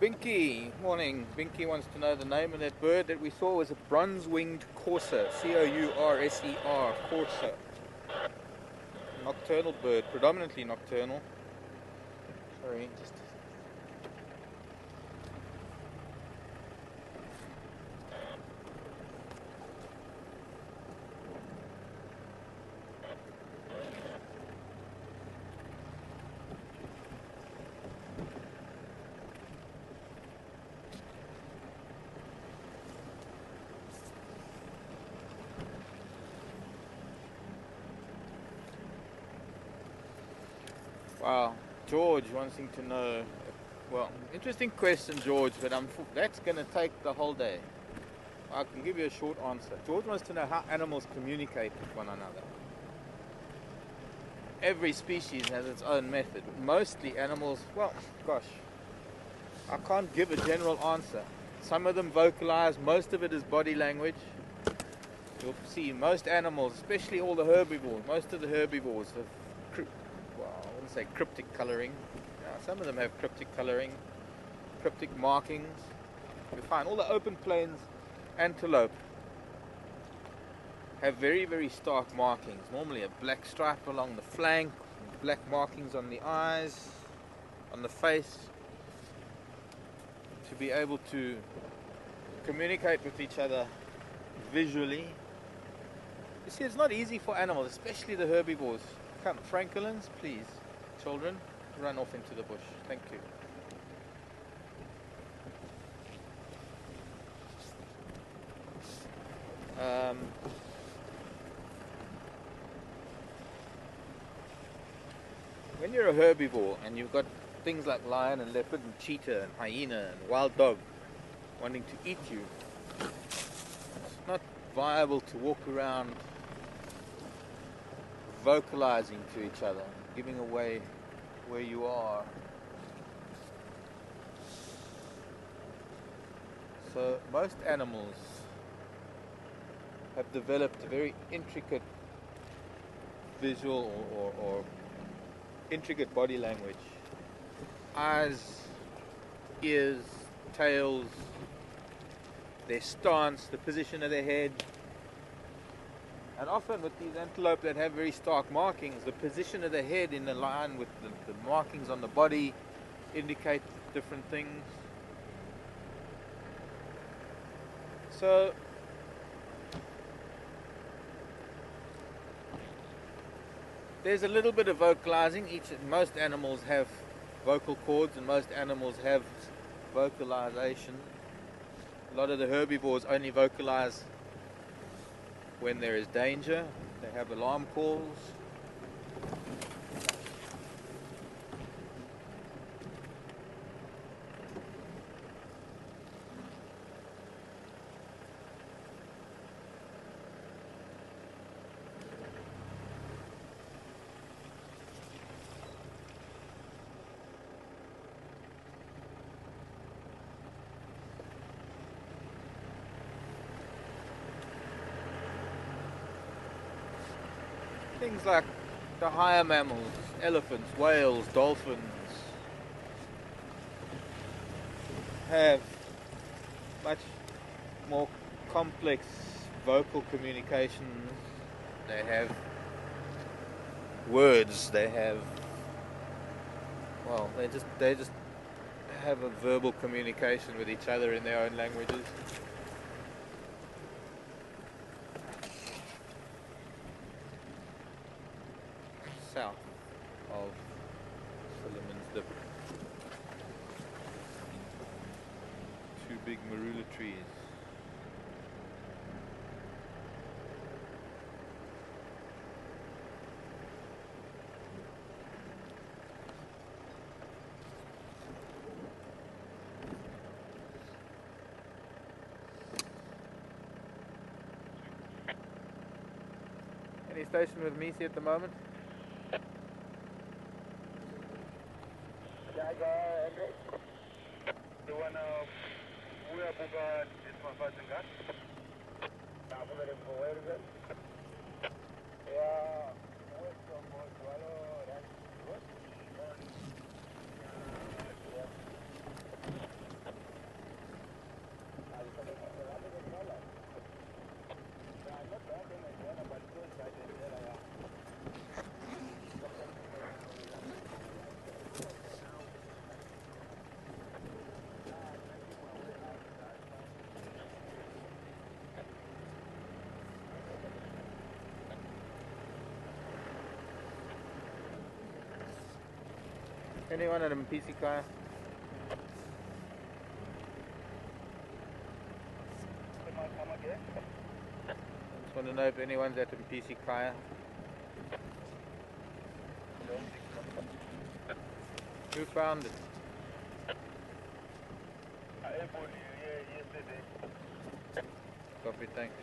Binky, morning. Binky wants to know the name of that bird that we saw was a bronze-winged courser, C-O-U-R-S-E-R, courser. Nocturnal bird, predominantly nocturnal. Sorry, just... Wow, George wanting to know. Well, interesting question, George, but that's going to take the whole day. I can give you a short answer. George wants to know how animals communicate with one another. Every species has its own method. Mostly animals, well, gosh, I can't give a general answer. Some of them vocalize, most of it is body language. You'll see most animals, especially all the herbivores, most of the herbivores have I wouldn't say cryptic colouring. Some of them have cryptic colouring, cryptic markings. You find all the open plains antelope have very, very stark markings. Normally a black stripe along the flank, black markings on the eyes, on the face. To be able to communicate with each other visually. You see, it's not easy for animals, especially the herbivores. Come, francolins, please. Children, run off into the bush. Thank you. When you're a herbivore and you've got things like lion and leopard and cheetah and hyena and wild dog wanting to eat you, it's not viable to walk around vocalizing to each other, giving away where you are. So most animals have developed a very intricate visual or intricate body language. Eyes, ears, tails, their stance, the position of their head. And often with these antelope that have very stark markings, the position of the head in line with the markings on the body indicate different things. So there's a little bit of vocalizing. Most animals have vocal cords and most animals have vocalization. A lot of the herbivores only vocalize when there is danger. They have alarm calls. Things like the higher mammals, elephants, whales, dolphins, have much more complex vocal communications. They have words, they have, well, they just have a verbal communication with each other in their own languages. South of Solomon's Lip. Two big marula trees. Any station with Misi at the moment? The one we are Buga is my passing gun. Yeah, west of Oswalo, that's good. Anyone at a PC car? Come again? Just want to know if anyone's at a PC car. Who found it? Airport yesterday. Copy, thanks.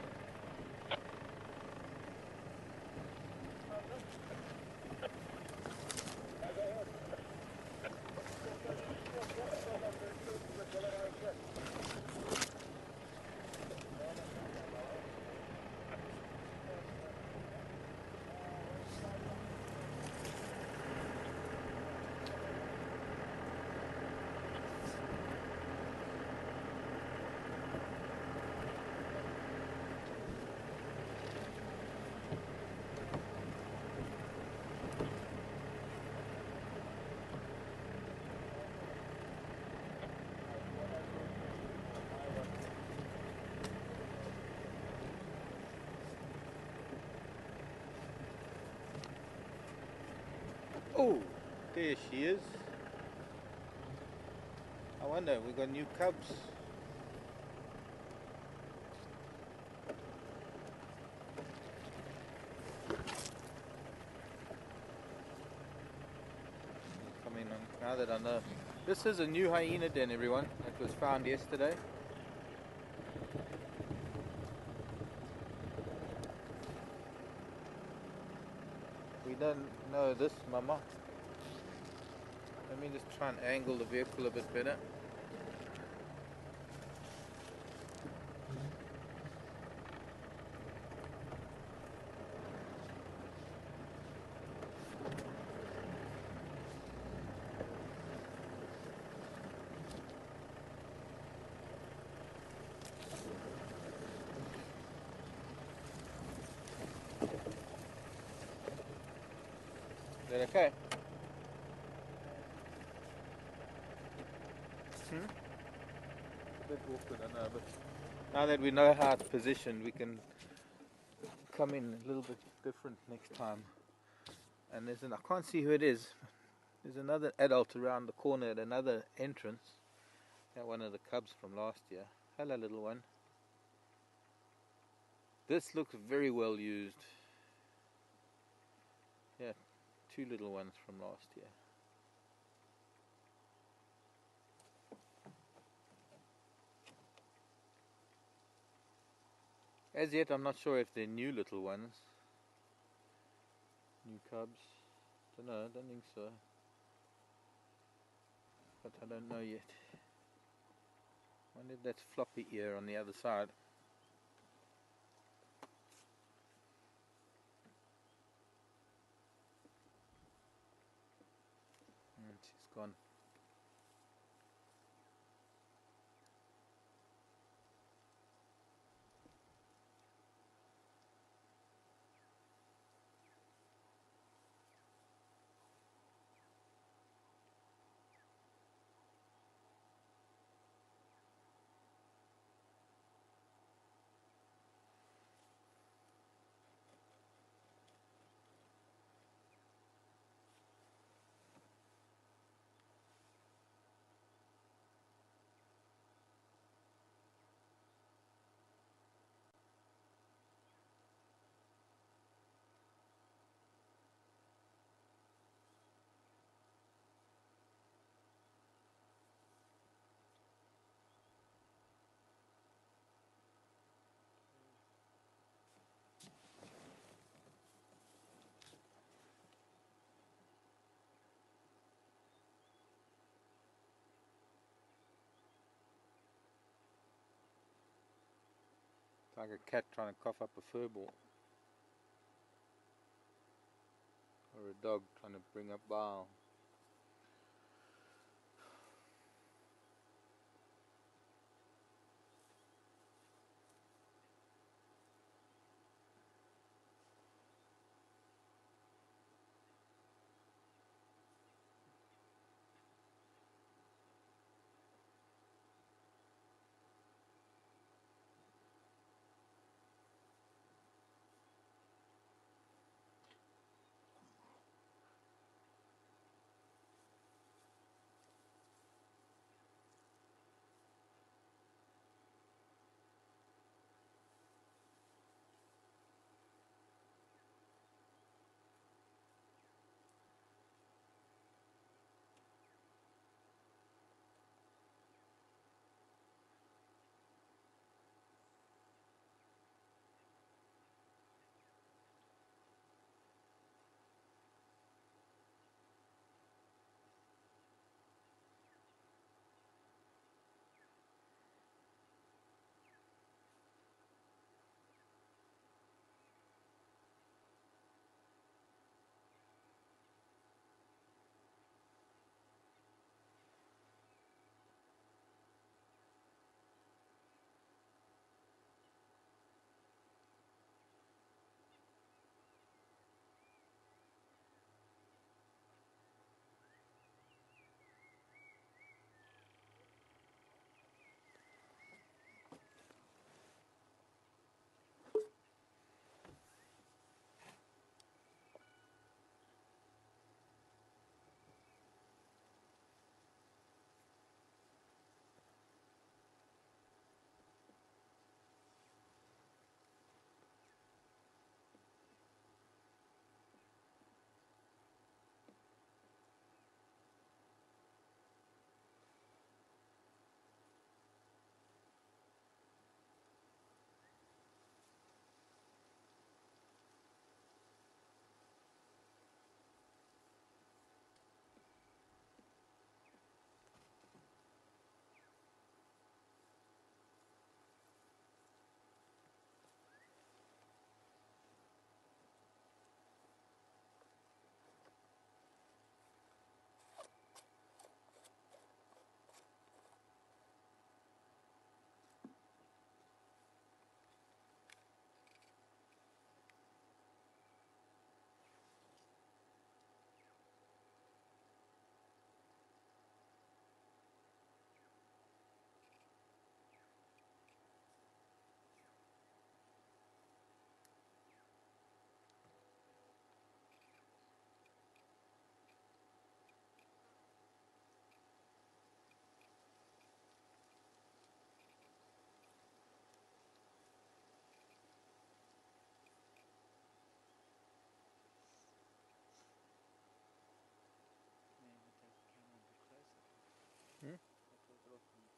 Oh, there she is. I wonder, we got new cubs. Coming on, now that I know. This is a new hyena den, everyone. It was found yesterday. We don't know this, Mama. Let me just try and angle the vehicle a bit better. Is that okay? A bit awkward, I know, but now that we know how it's positioned, we can come in a little bit different next time. And I can't see who it is. There's another adult around the corner at another entrance. Yeah, one of the cubs from last year. Hello, little one. This looks very well used. Yeah, two little ones from last year. As yet, I'm not sure if they're new little ones. New cubs. Don't know, I don't think so. But I don't know yet. Wonder if that's floppy ear on the other side. She's gone. like a cat trying to cough up a fur ball. Or a dog trying to bring up bile. Maybe take the camera a bit closer. Hmm? I'll take it off and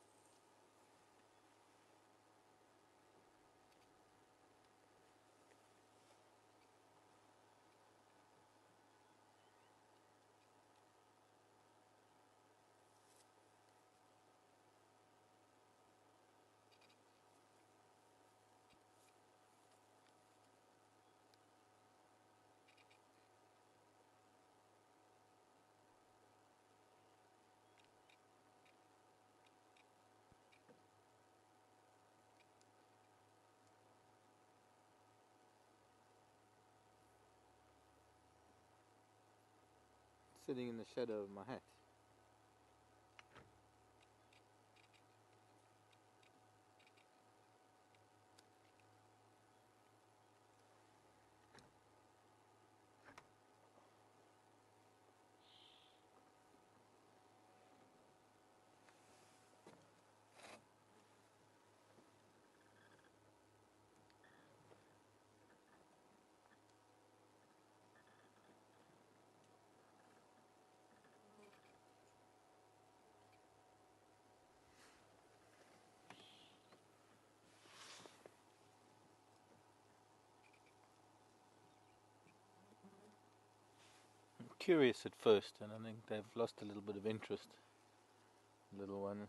Sitting in the shadow of my hat. Curious at first, and I think they've lost a little bit of interest, little ones.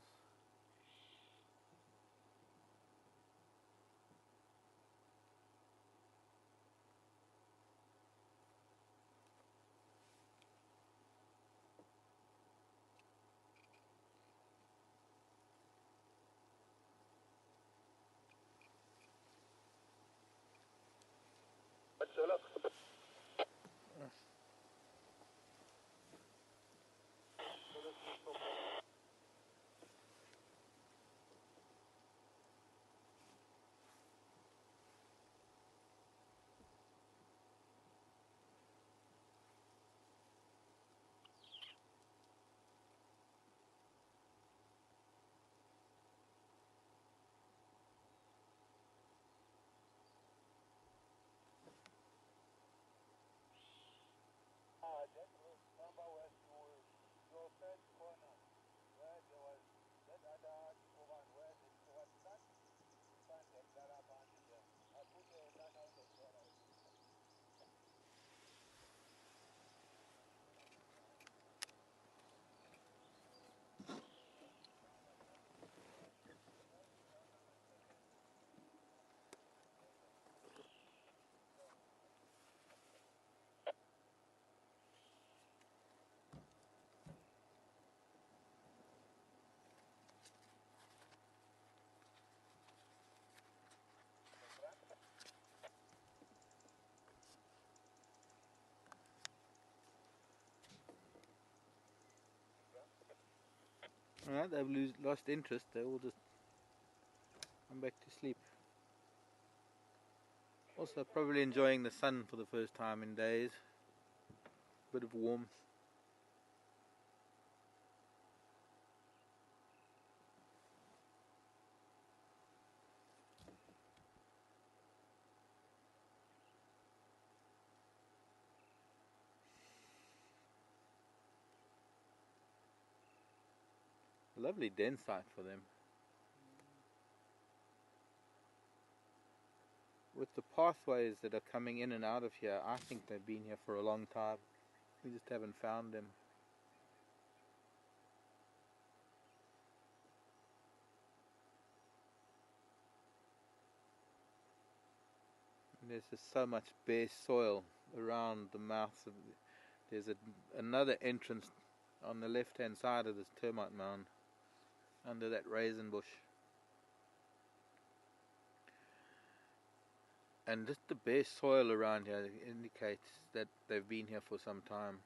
now they've lost interest, they all just come back to sleep. Also probably enjoying the sun for the first time in days. Bit of warmth. Lovely den site for them. With the pathways that are coming in and out of here, I think they've been here for a long time. We just haven't found them. And there's just so much bare soil around the mouth of there's another entrance on the left hand side of this termite mound under that raisin bush. And just the bare soil around here indicates that they've been here for some time.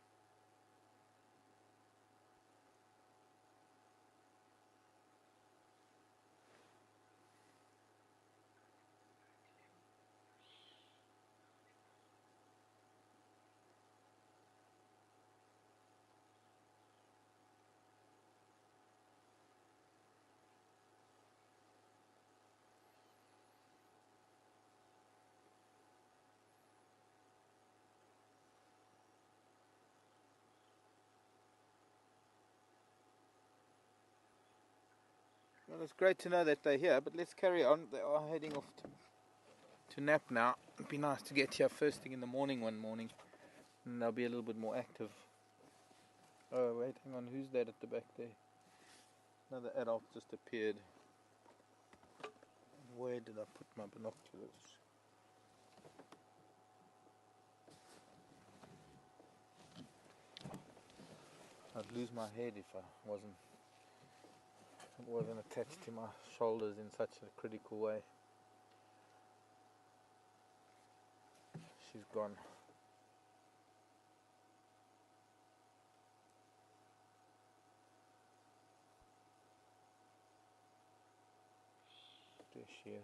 Well, it's great to know that they're here, but let's carry on. They are heading off to nap now. It'd be nice to get here first thing in the morning one morning, and they'll be a little bit more active. Oh wait, hang on, who's that at the back there? Another adult just appeared. Where did I put my binoculars? I'd lose my head if it wasn't attached to my shoulders in such a critical way. She's gone. There she is.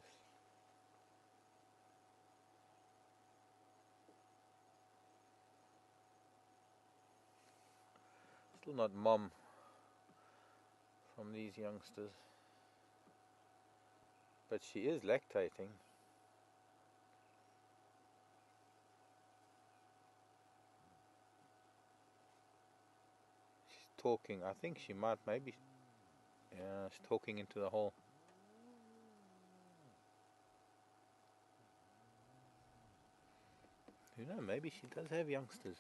Still not mom from these youngsters, but she is lactating. She's talking. I think she might, maybe, yeah, she's talking into the hole. Who knows, maybe she does have youngsters.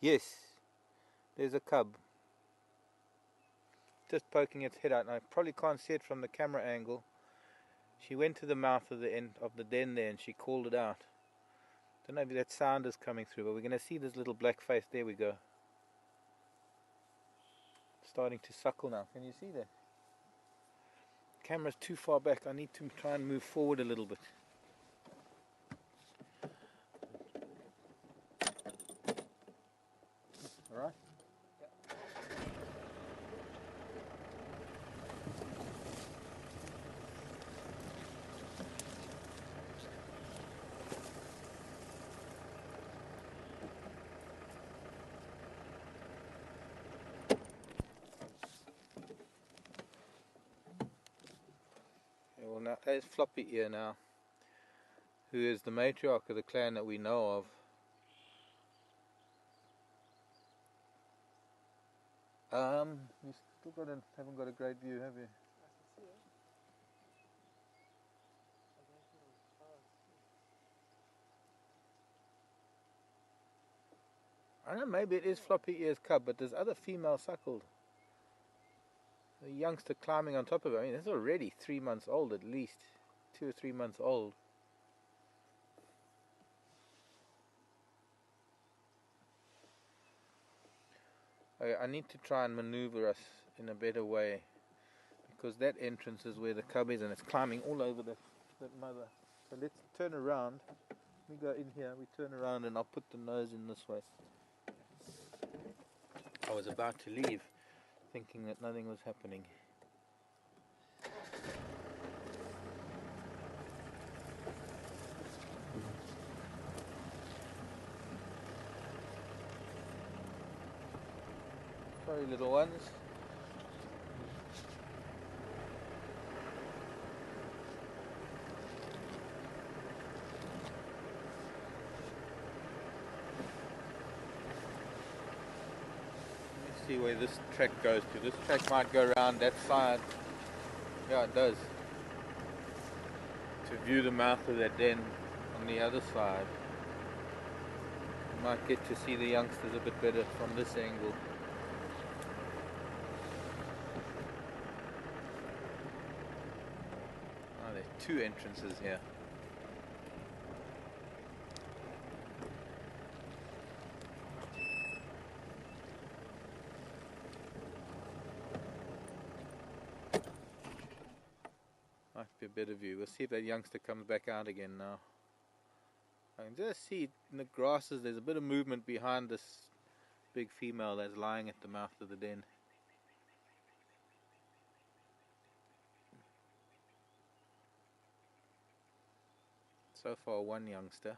Yes, there's a cub. Just poking its head out, and I probably can't see it from the camera angle. She went to the mouth of the end of the den there and she called it out. Don't know if that sound is coming through, but we're going to see this little black face. There we go. Starting to suckle now. Can you see that? Camera's too far back. I need to try and move forward a little bit. Alright? Well, now there's Floppy Ear now, who is the matriarch of the clan that we know of. You still haven't got a great view, have you? I don't know, maybe it is Floppy Ear's cub, but there's other female suckled. A youngster climbing on top of it. I mean, it's already 3 months old at least. 2 or 3 months old. I need to try and maneuver us in a better way, because that entrance is where the cub is and it's climbing all over that mother. So let's turn around We go in here, we turn around and I'll put the nose in this way. I was about to leave, thinking that nothing was happening. Sorry, little ones. See where this track goes to. This track might go around that side. Yeah, it does. To view the mouth of that den on the other side. You might get to see the youngsters a bit better from this angle. Oh, there are two entrances here. Might be a better view. We'll see if that youngster comes back out again now. I can just see in the grasses there's a bit of movement behind this big female that's lying at the mouth of the den. So far one youngster.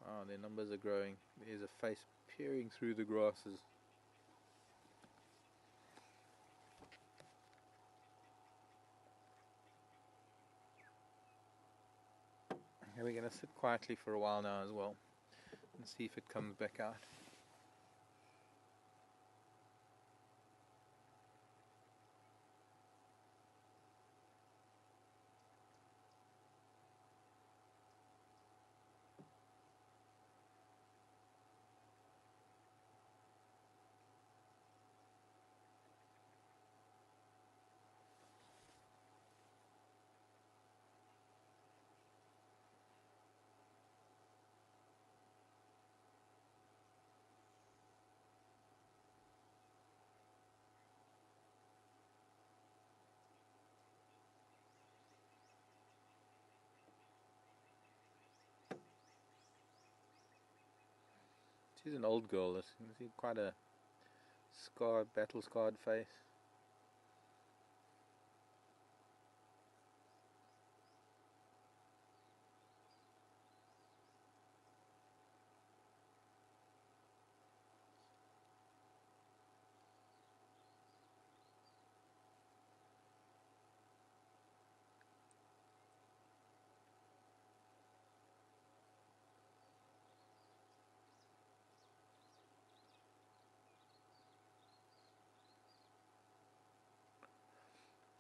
Oh, their numbers are growing. There's a face peering through the grasses. And we're going to sit quietly for a while now as well and see if it comes back out. She's an old girl. You can see quite a scarred, battle-scarred face.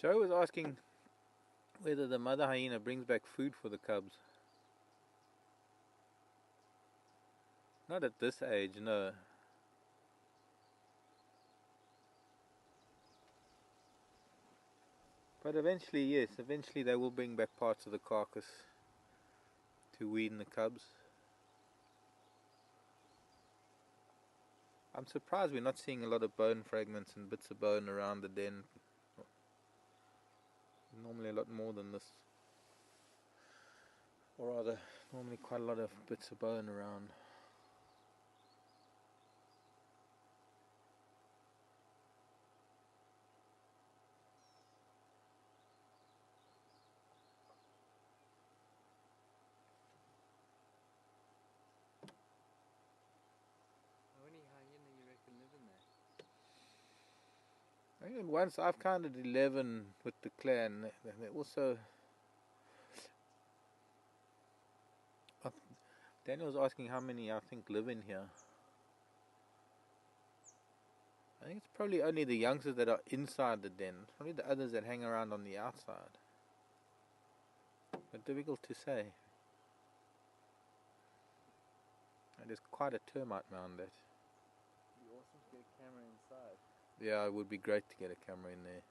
Joe was asking whether the mother hyena brings back food for the cubs. Not at this age, no. But eventually, yes, eventually they will bring back parts of the carcass to wean the cubs. I'm surprised we're not seeing a lot of bone fragments and bits of bone around the den. Normally a lot more than this. Or rather, normally quite a lot of bits of bone around. How many hyena you reckon live in there? I think once I've counted 11 with the clan. They also... Daniel was asking how many I think live in here. I think it's probably only the youngsters that are inside the den. Probably the others that hang around on the outside. But difficult to say. And there's quite a termite mound there. It'd be awesome to get a camera inside. Yeah, it would be great to get a camera in there.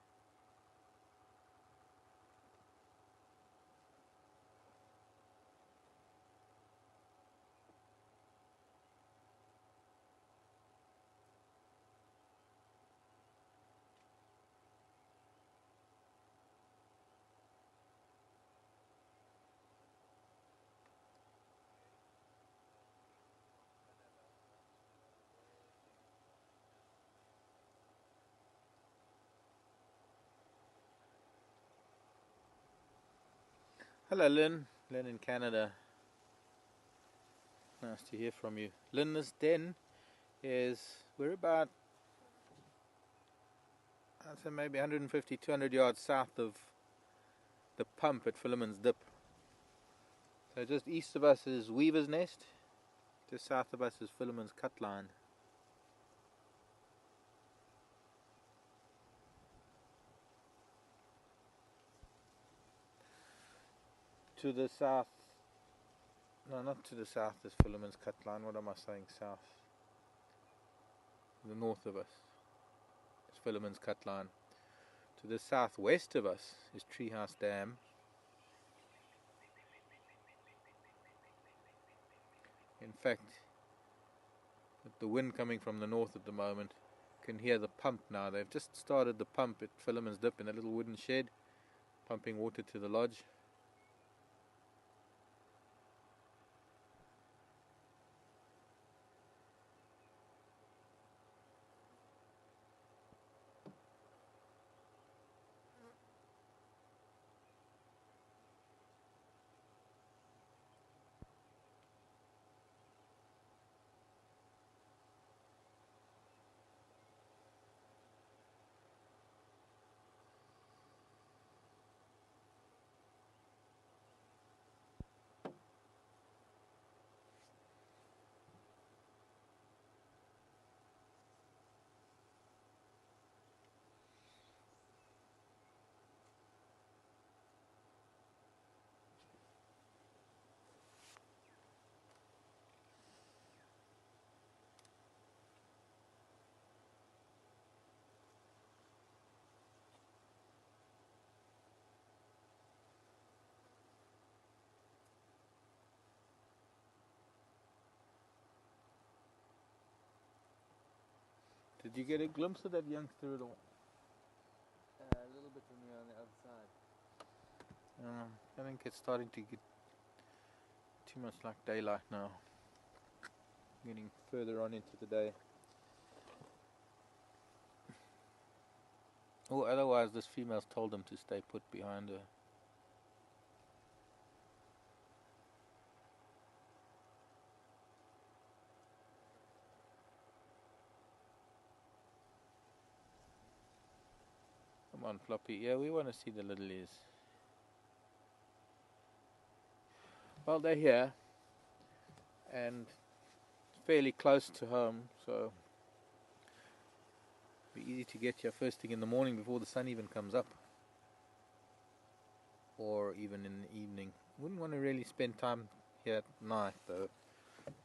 Hello, Lynn. Lynn in Canada. Nice to hear from you. Lynn, this den we're about, I'd say maybe 150, 200 yards south of the pump at Philemon's Dip. So just east of us is Weaver's Nest. Just south of us is Philemon's Cut Line. To the south, no, not to the south is Philemon's Cut Line. What am I saying, south? To the north of us is Philemon's Cut Line. To the southwest of us is Treehouse Dam. In fact, with the wind coming from the north at the moment, you can hear the pump now. They've just started the pump at Philemon's Dip in a little wooden shed, pumping water to the lodge. Did you get a glimpse of that youngster at all? A little bit when we were on the other side. I think it's starting to get too much like daylight now. Getting further on into the day. Or otherwise this female's told them to stay put behind her. Come on, Floppy. Yeah, we want to see the littlies. Well, they're here and fairly close to home, so it'll be easy to get here first thing in the morning before the sun even comes up, or even in the evening. Wouldn't want to really spend time here at night though.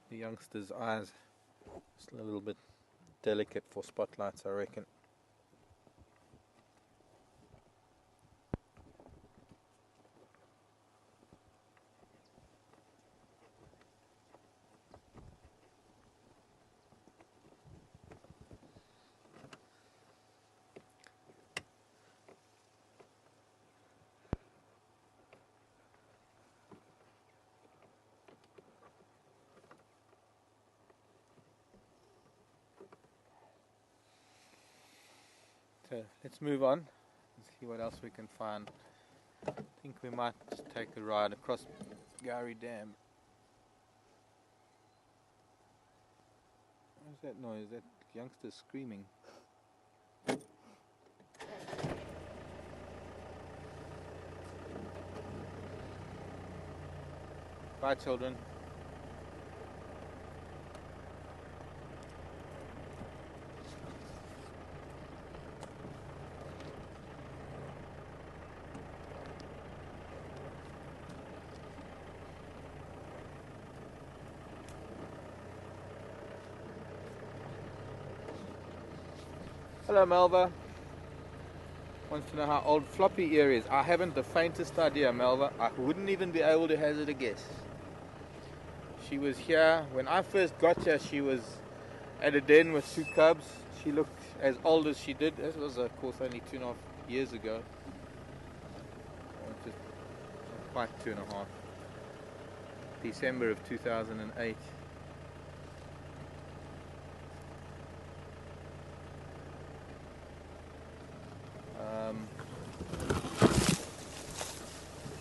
The youngsters' eyes still a little bit delicate for spotlights, I reckon. So let's move on and see what else we can find. I think we might just take a ride across Gowrie Dam. What's that noise? That youngster screaming. Bye, children. Hello, Melva. Wants to know how old Floppy Ear is. I haven't the faintest idea, Melva. I wouldn't even be able to hazard a guess. She was here when I first got here. She was at a den with 2 cubs. She looked as old as she did. This was, of course, only 2.5 years ago. Or just quite 2.5. December of 2008.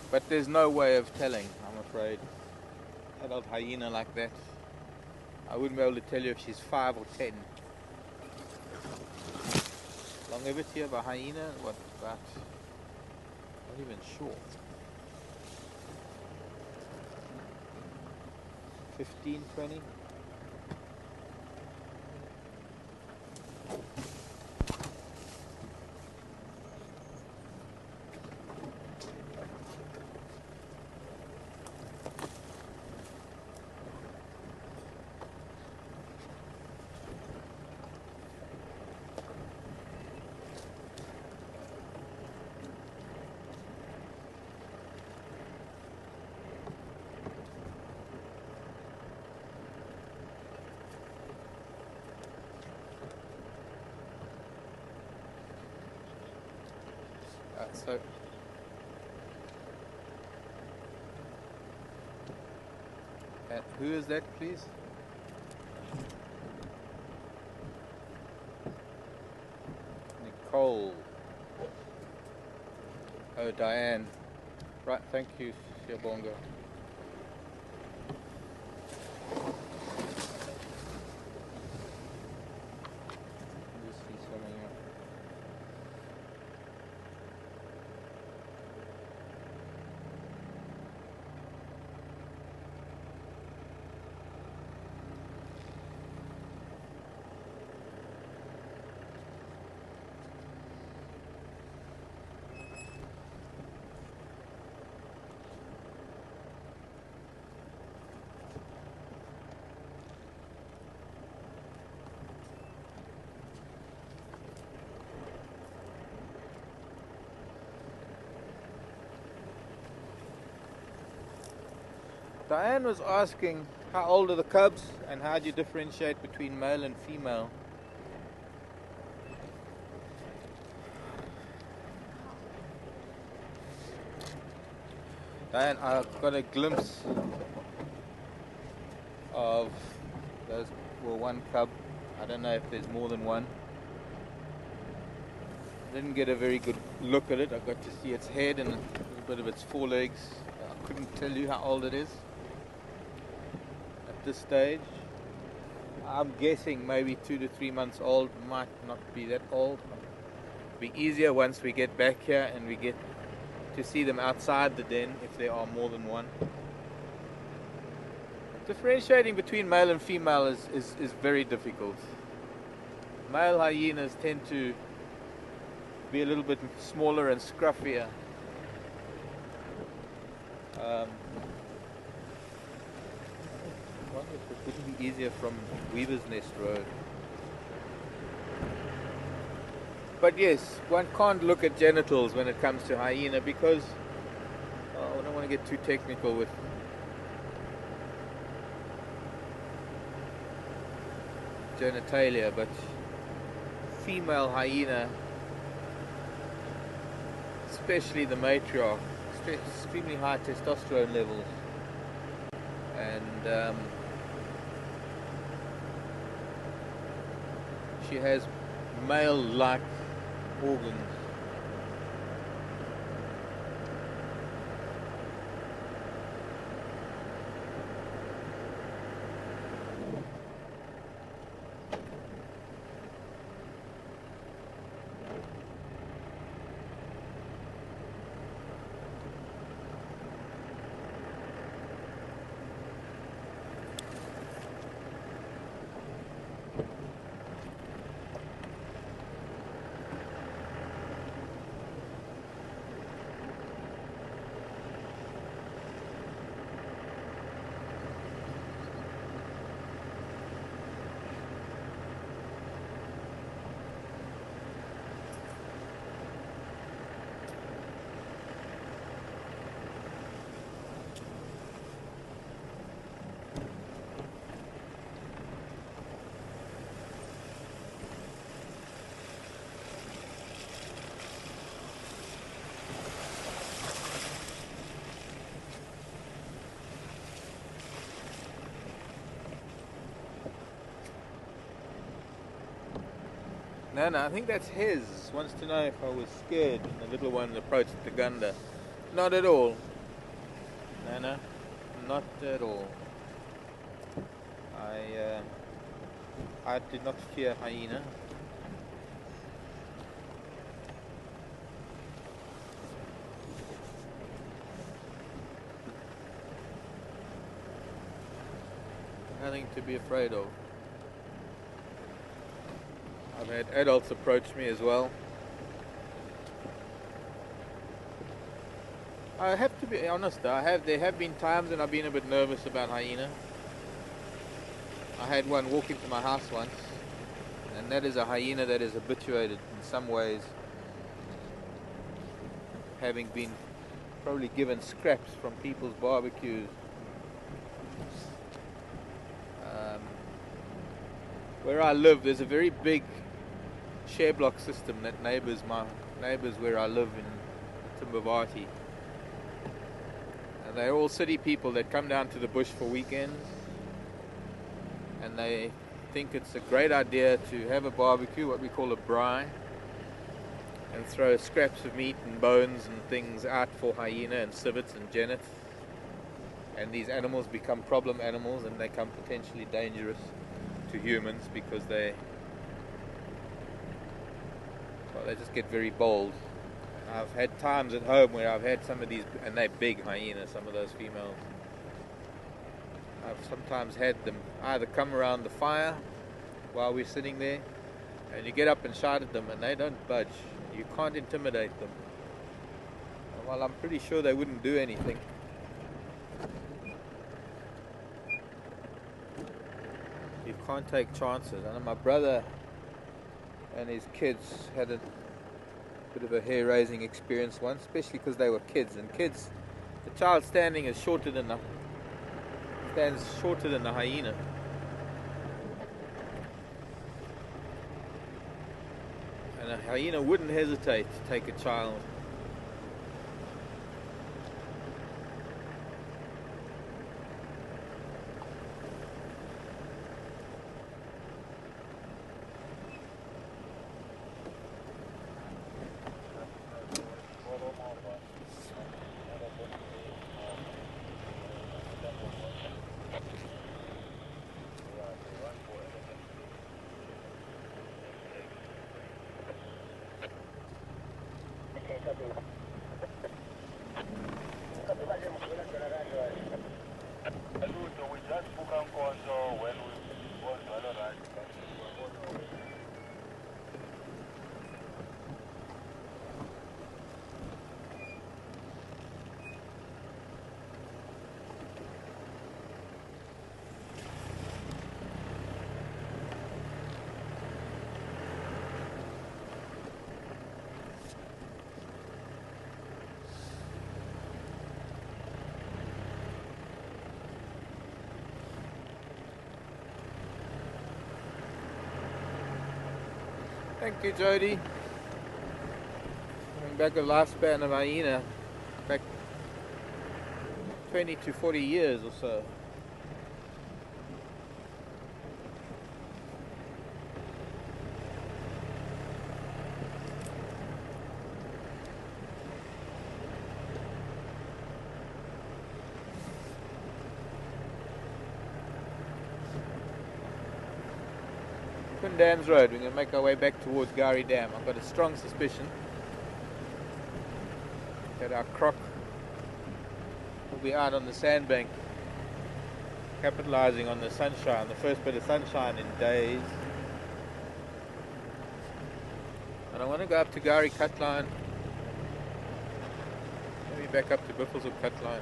But there's no way of telling, I'm afraid. Adult hyena like that, I wouldn't be able to tell you if she's 5 or 10. Longevity of a hyena, what, about, not even sure. 15, 20? So who is that, please? Nicole. Oh, Diane. Right, thank you, Siyabonga. Just see something here. Diane was asking how old are the cubs and how do you differentiate between male and female. Diane, I've got a glimpse of those, well, one cub. I don't know if there's more than one. I didn't get a very good look at it. I got to see its head and a little bit of its forelegs. I couldn't tell you how old it is at this stage. I'm guessing maybe 2 to 3 months old. Might not be that old. It'll be easier once we get back here and we get to see them outside the den if there are more than one. Differentiating between male and female is very difficult. Male hyenas tend to be a little bit smaller and scruffier. I wonder if it wouldn't be easier from Weaver's Nest Road. But yes, one can't look at genitals when it comes to hyena because I don't want to get too technical with genitalia, but female hyena, especially the matriarch, extremely high testosterone levels, and she has male-like organs. No, I think that's his. Wants to know if I was scared when the little one approached the Gunda. Not at all. No, not at all. I did not fear hyena. Nothing to be afraid of. I've had adults approach me as well. I have to be honest, there have been times when I've been a bit nervous about hyena. I had one walk into my house once, and that is a hyena that is habituated in some ways, having been probably given scraps from people's barbecues. Where I live, there's a very big share block system that neighbours my neighbours where I live in Timbavati. And they're all city people that come down to the bush for weekends, and they think it's a great idea to have a barbecue, what we call a braai, and throw scraps of meat and bones and things out for hyena and civets and genets. And these animals become problem animals, and they become potentially dangerous to humans because they just get very bold. And I've had times at home where I've had some of these, and they're big hyenas, some of those females. I've sometimes had them either come around the fire while we're sitting there, and you get up and shout at them and they don't budge. You can't intimidate them. And while I'm pretty sure they wouldn't do anything, you can't take chances. And my brother and his kids had a bit of a hair-raising experience once, especially because they were kids. And kids, the child standing is shorter than the hyena. And a hyena wouldn't hesitate to take a child. Thank you, Jody. Coming back a lifespan of hyena, back 20 to 40 years or so. Dams Road. We're going to make our way back towards Gari Dam. I've got a strong suspicion that our croc will be out on the sandbank, capitalizing on the sunshine, the first bit of sunshine in days. And I want to go up to Gari Cutline, maybe back up to Buffelshoek Cutline.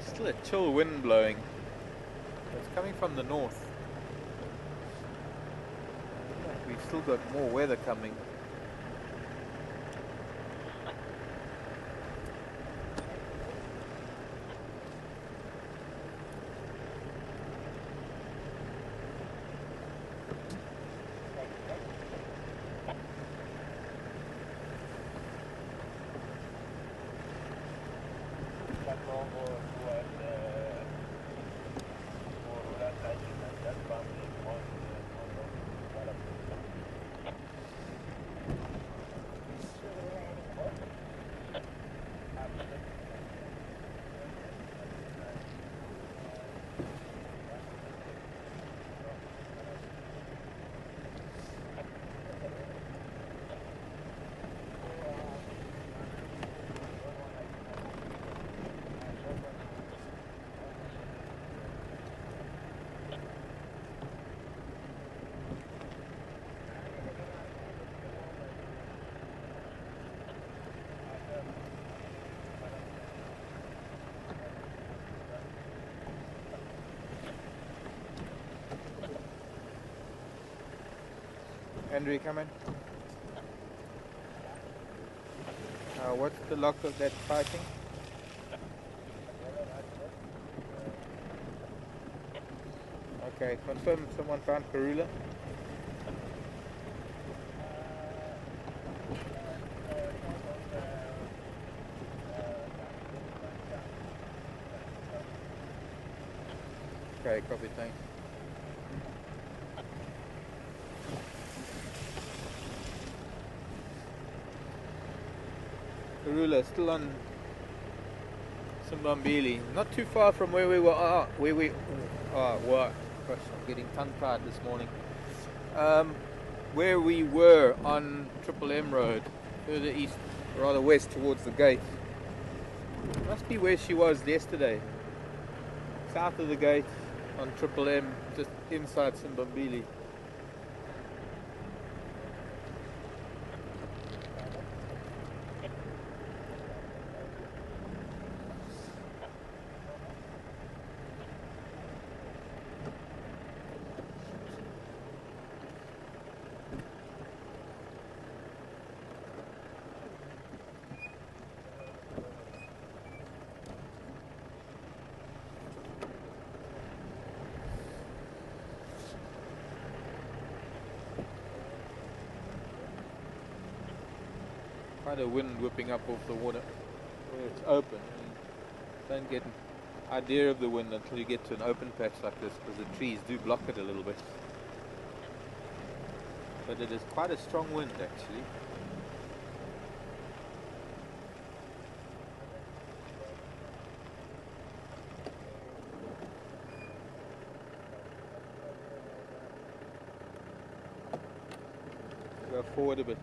Still a chill wind blowing. It's coming from the north. We've still got more weather coming. Andrew, come in. What's the lock of that fighting? Okay, confirm someone found Karula. Okay, copy, thanks. Karula still on Simbambili, not too far from where we were. Gosh, I'm getting tongue-tied this morning. Where we were on Triple M Road, further east, rather west towards the gate. Must be where she was yesterday. South of the gate on Triple M, just inside Simbambili. Quite a wind whipping up off the water where it's open. You don't get an idea of the wind until you get to an open patch like this, because the trees do block it a little bit. But it is quite a strong wind actually. Go forward a bit.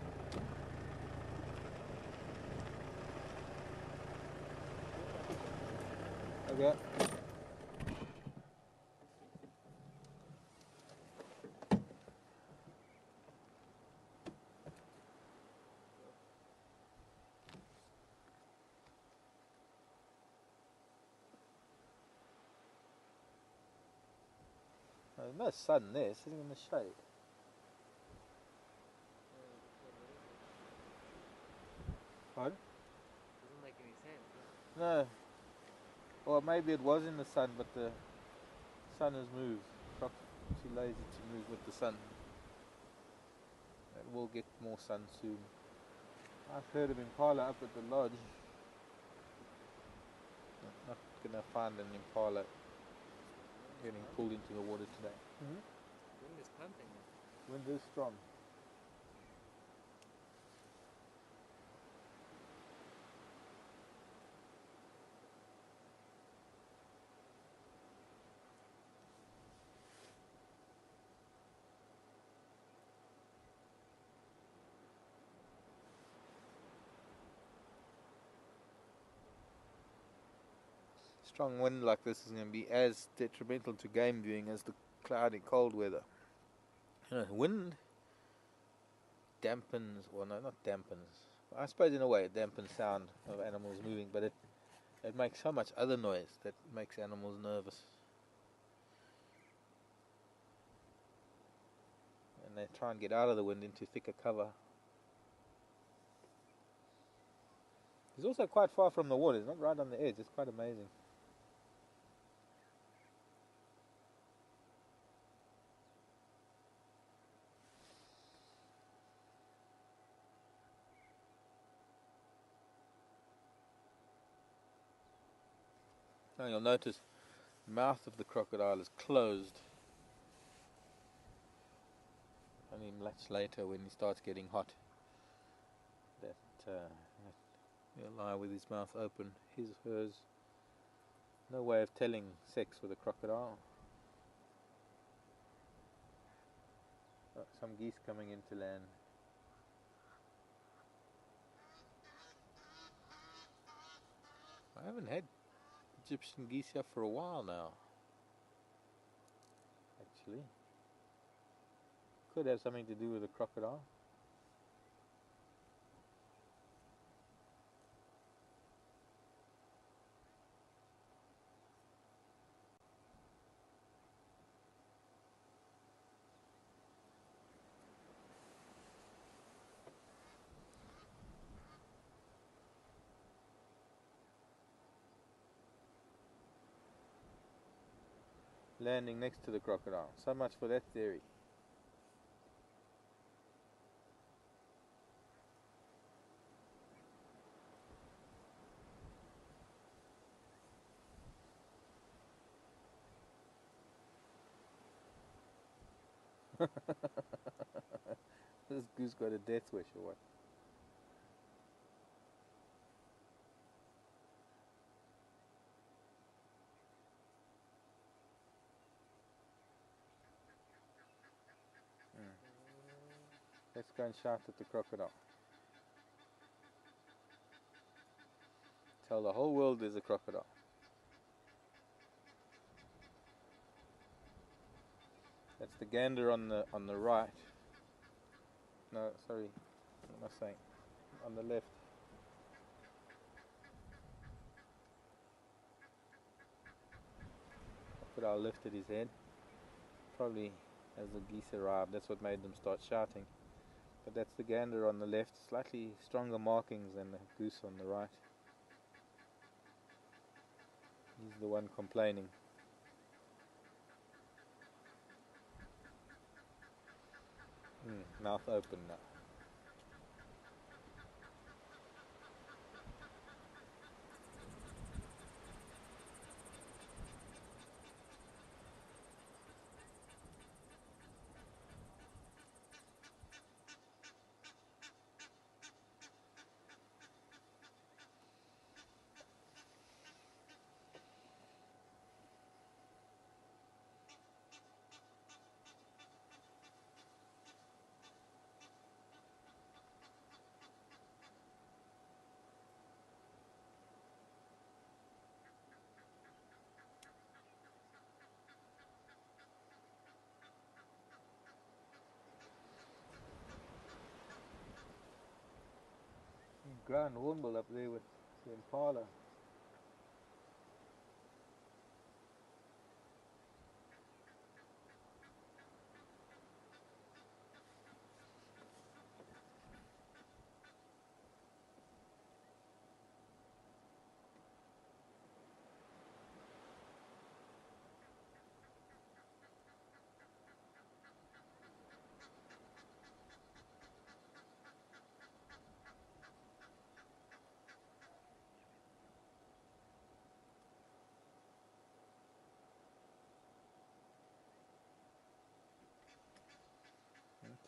Okay. There's no sun there, it's sitting in the shade. Pardon? Doesn't make any sense. No. Well, maybe it was in the sun, but the sun has moved. Clock's too lazy to move with the sun. And we'll get more sun soon. I've heard of impala up at the lodge. Not gonna find an impala getting pulled into the water today. Wind is pumping. Wind is strong. Strong wind like this is going to be as detrimental to game viewing as the cloudy cold weather. You know, wind dampens, well no, not dampens. I suppose in a way it dampens sound of animals moving, but it It makes so much other noise that makes animals nervous. And they try and get out of the wind into thicker cover. He's also quite far from the water. He's not right on the edge. It's quite amazing. Now you'll notice the mouth of the crocodile is closed. Only much later, when he starts getting hot, that he'll lie with his mouth open. His, hers. No way of telling sex with a crocodile. Oh, some geese coming into land. I haven't had Egyptian geese here for a while now. Actually, could have something to do with the crocodile. Landing next to the crocodile. So much for that theory. This goose got a death wish or what? Let's go and shout at the crocodile. Tell the whole world there's a crocodile. That's the gander on the right. No, sorry, what am I saying? On the left. Crocodile lifted his head. Probably as the geese arrived, that's what made them start shouting. But that's the gander on the left, slightly stronger markings than the goose on the right. He's the one complaining. Mouth open now. Grand hornbill up there with the impala.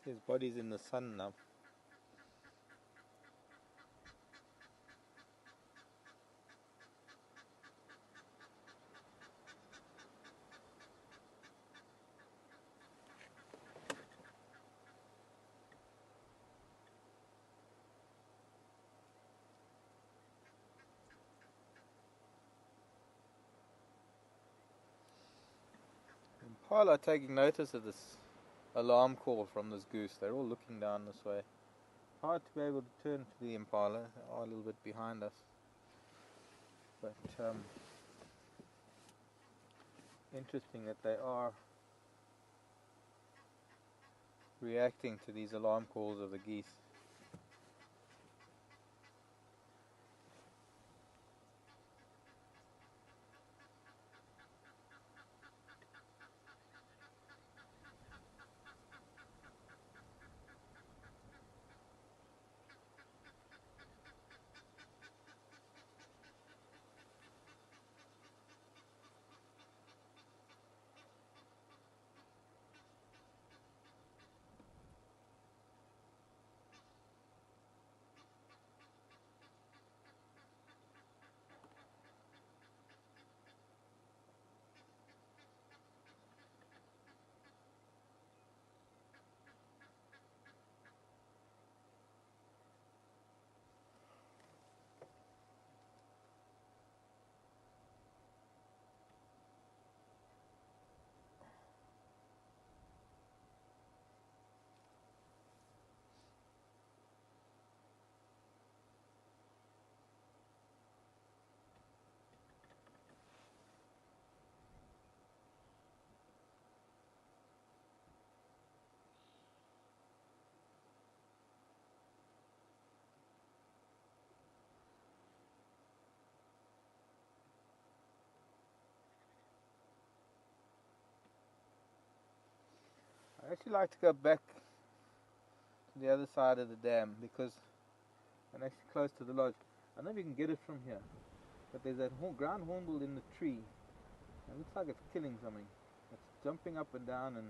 His body's in the sun now. Impala are taking notice of this alarm call from this goose. They're all looking down this way. Hard to be able to turn to the impala. They are a little bit behind us. But interesting that they are reacting to these alarm calls of the geese. I actually like to go back to the other side of the dam because I'm actually close to the lodge. I don't know if you can get it from here, but there's that ground hornbill in the tree. It looks like it's killing something. It's jumping up and down, and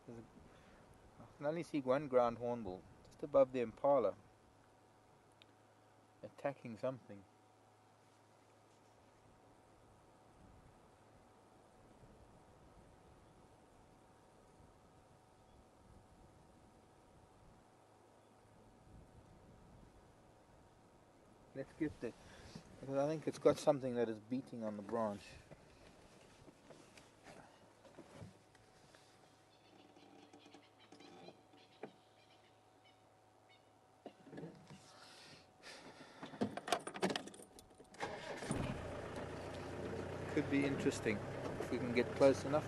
I can only see one ground hornbill just above the impala attacking something. Let's get there, because I think it's got something that is beating on the branch. Could be interesting if we can get close enough.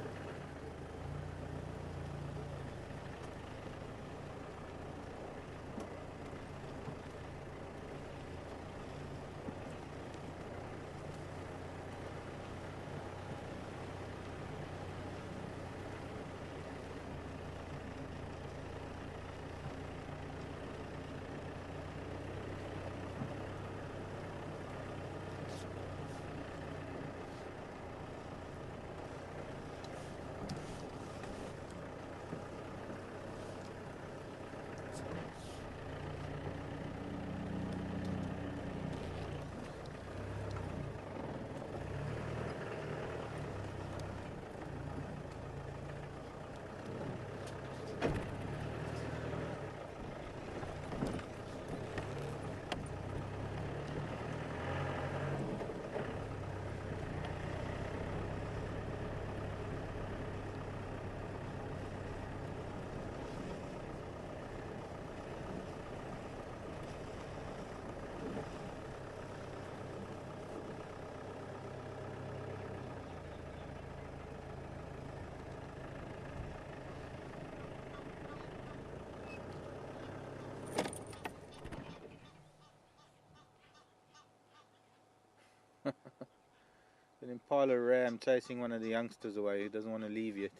An impala ram chasing one of the youngsters away who doesn't want to leave yet.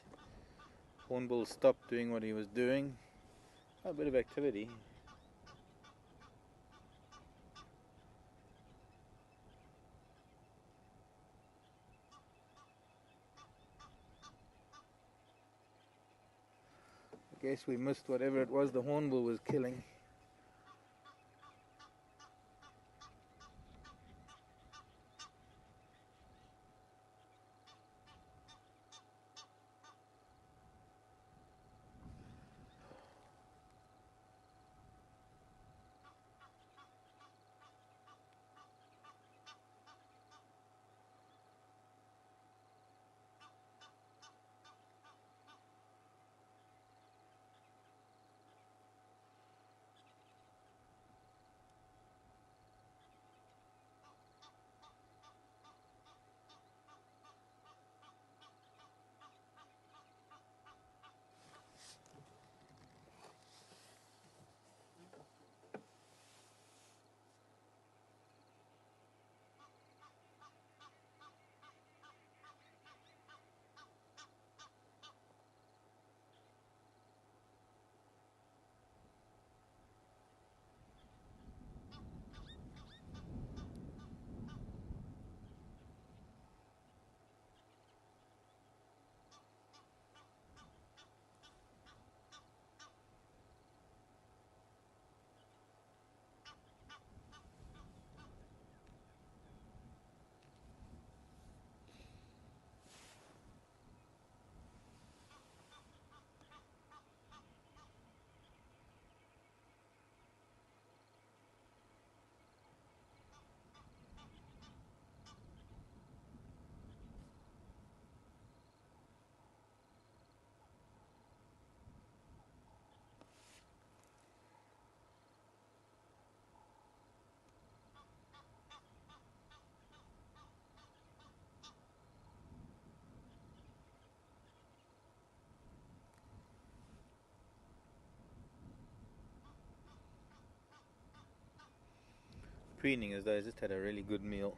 Hornbill stopped doing what he was doing. A bit of activity. I guess we missed whatever it was the hornbill was killing. preening as though I just had a really good meal.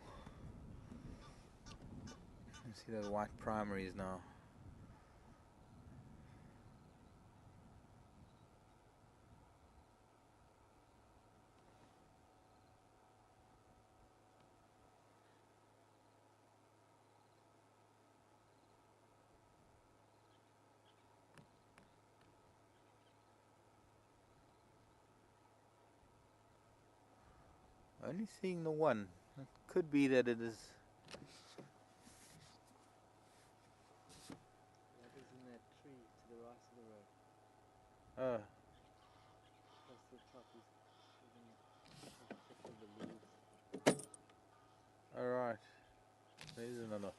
You see those white primaries now. Only seeing the one. It could be that it is. That is in that tree to the right of the road. Oh, That's the top is even the tip of the leaves. alright. There's another.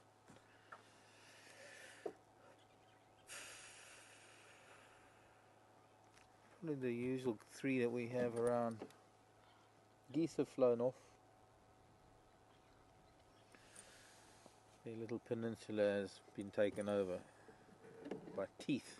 Probably the usual 3 that we have around. Geese have flown off. The little peninsula has been taken over by teeth.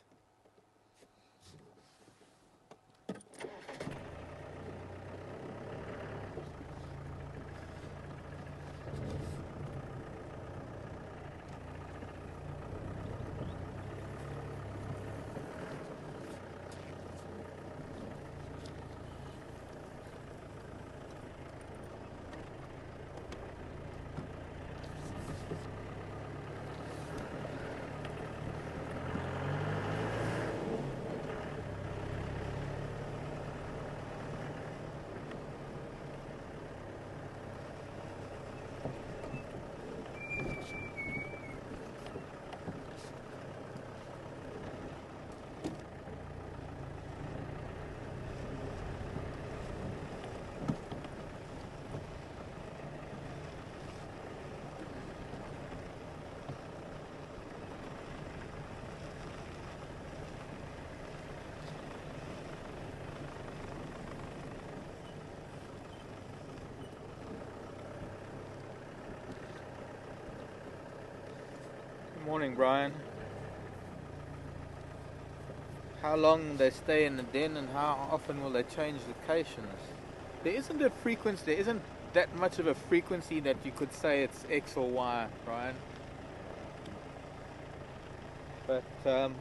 Morning, Brian. How long they stay in the den and how often will they change locations? There isn't a frequency, there isn't that much of a frequency that you could say it's X or Y, Brian. But that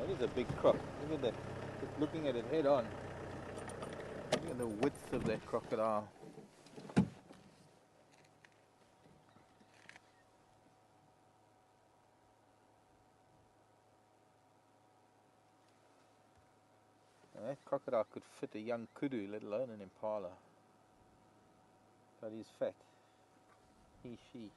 is a big croc. Look at that. Just looking at it head on. Look at the width of that crocodile. That crocodile could fit a young kudu, let alone an impala. But he's fat. He, she.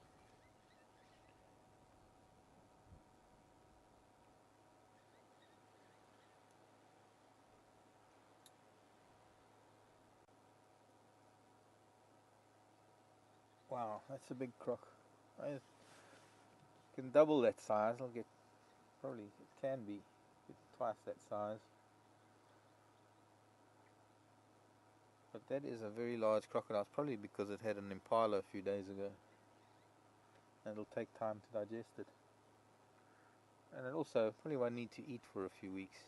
Wow, that's a big croc. I can double that size. I'll get, probably, it can be, get twice that size. But that is a very large crocodile, probably because it had an impala a few days ago. And it'll take time to digest it. And it also probably won't need to eat for a few weeks.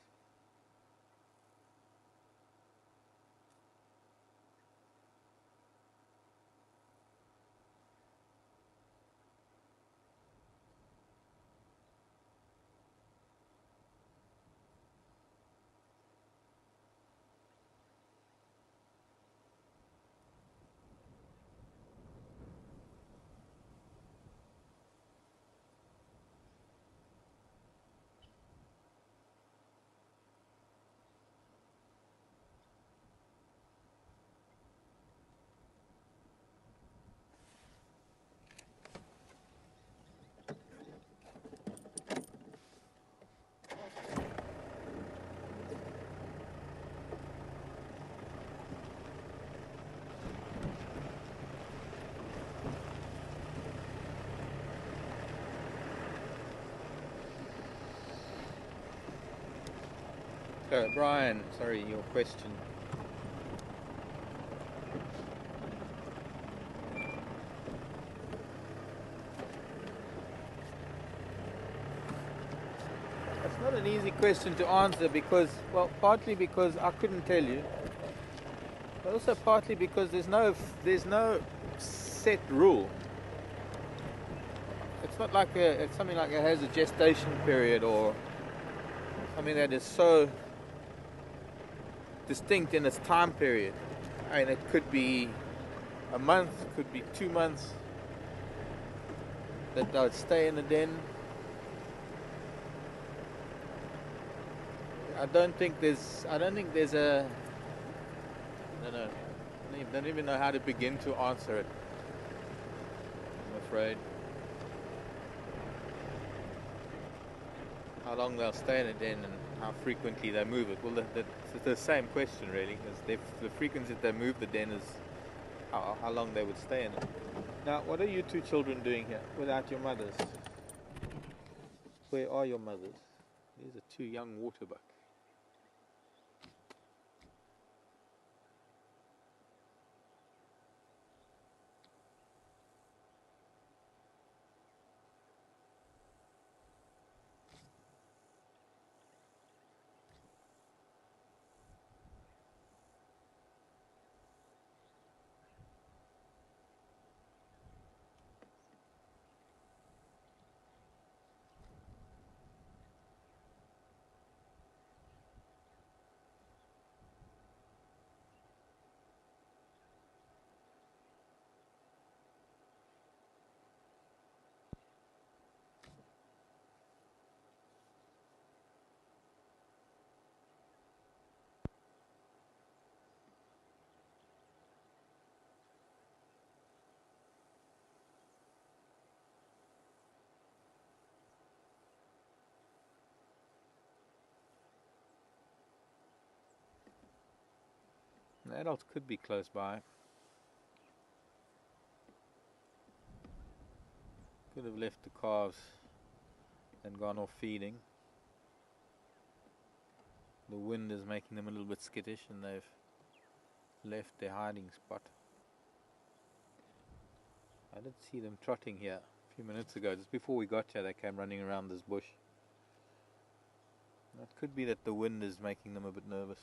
So, Brian, sorry, your question. It's not an easy question to answer because, well, partly because I couldn't tell you. But also partly because there's no set rule. It's not like it's something like it has a gestation period or something that is so distinct in its time period. I mean, it could be a month, could be 2 months that they would stay in the den. I don't think there's a, I don't know, I don't even know how to begin to answer it, I'm afraid. How long they'll stay in a den and how frequently they move it. Well, it's the same question really, because the frequency that they move the den is how long they would stay in it. Now, what are you two children doing here without your mothers? Where are your mothers? These are two young waterbuck. The adults could be close by. Could have left the calves and gone off feeding. The wind is making them a little bit skittish and they've left their hiding spot. I did see them trotting here a few minutes ago. Just before we got here, they came running around this bush. It could be that the wind is making them a bit nervous.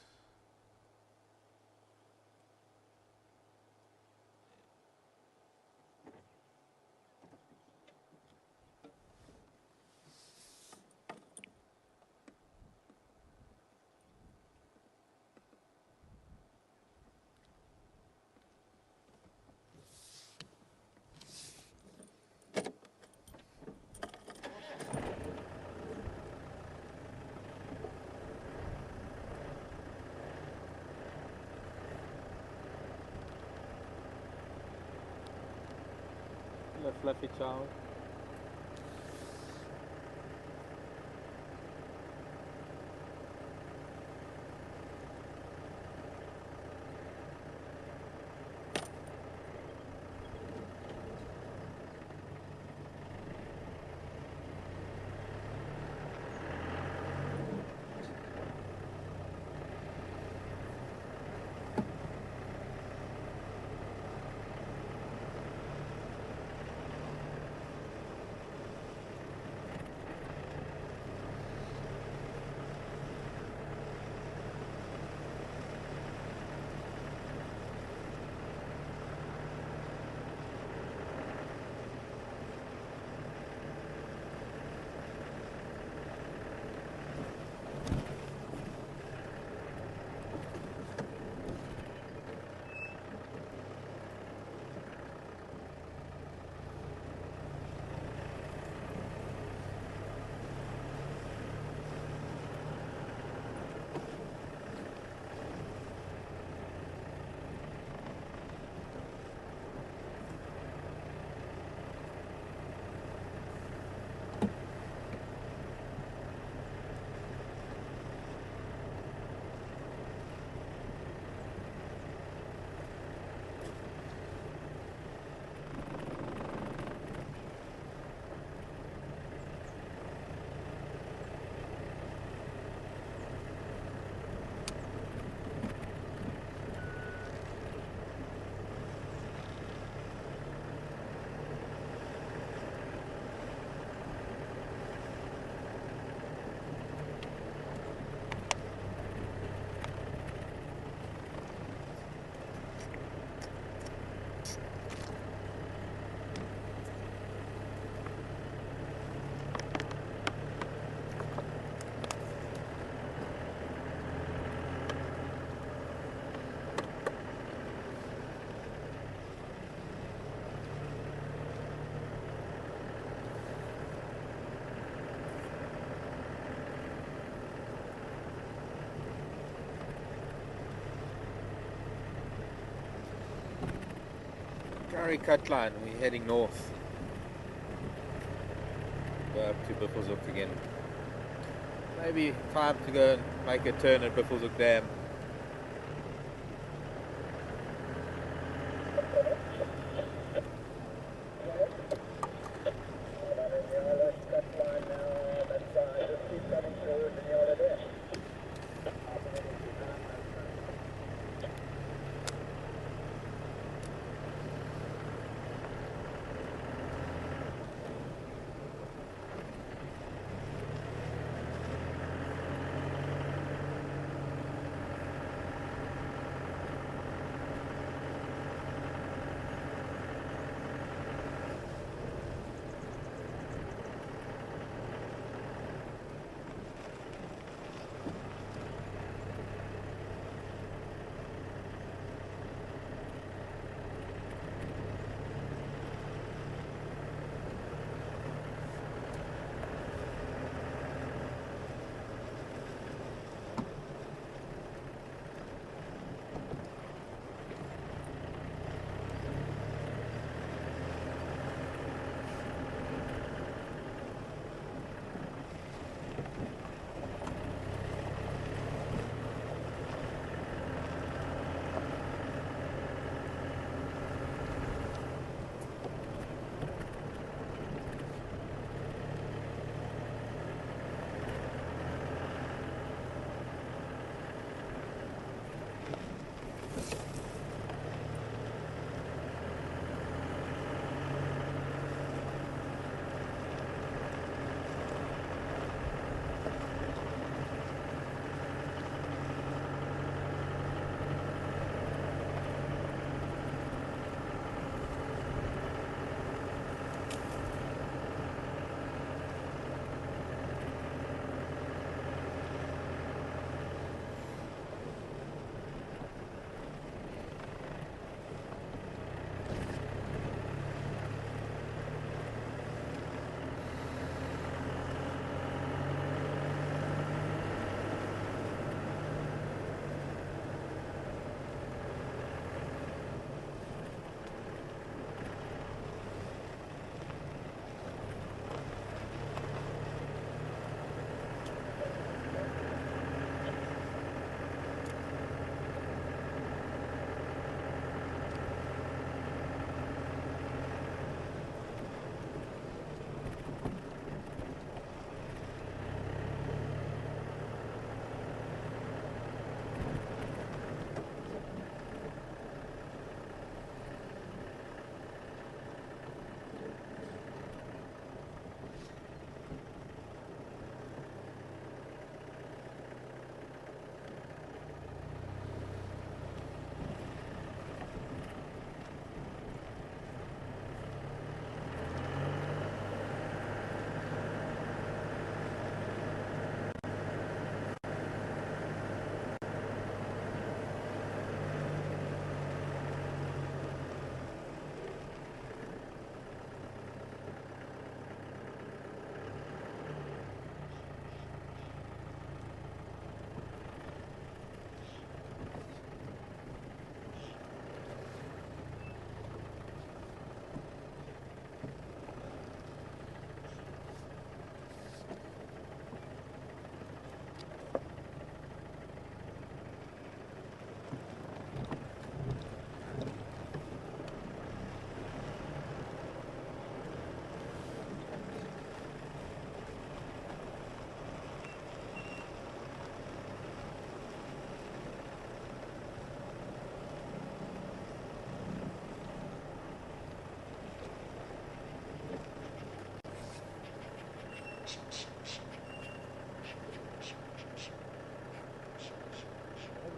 Hello, fluffy child. Murray Cut Line, we're heading north. Go up to Buffelshoek again. Maybe time to go and make a turn at Buffelshoek Dam.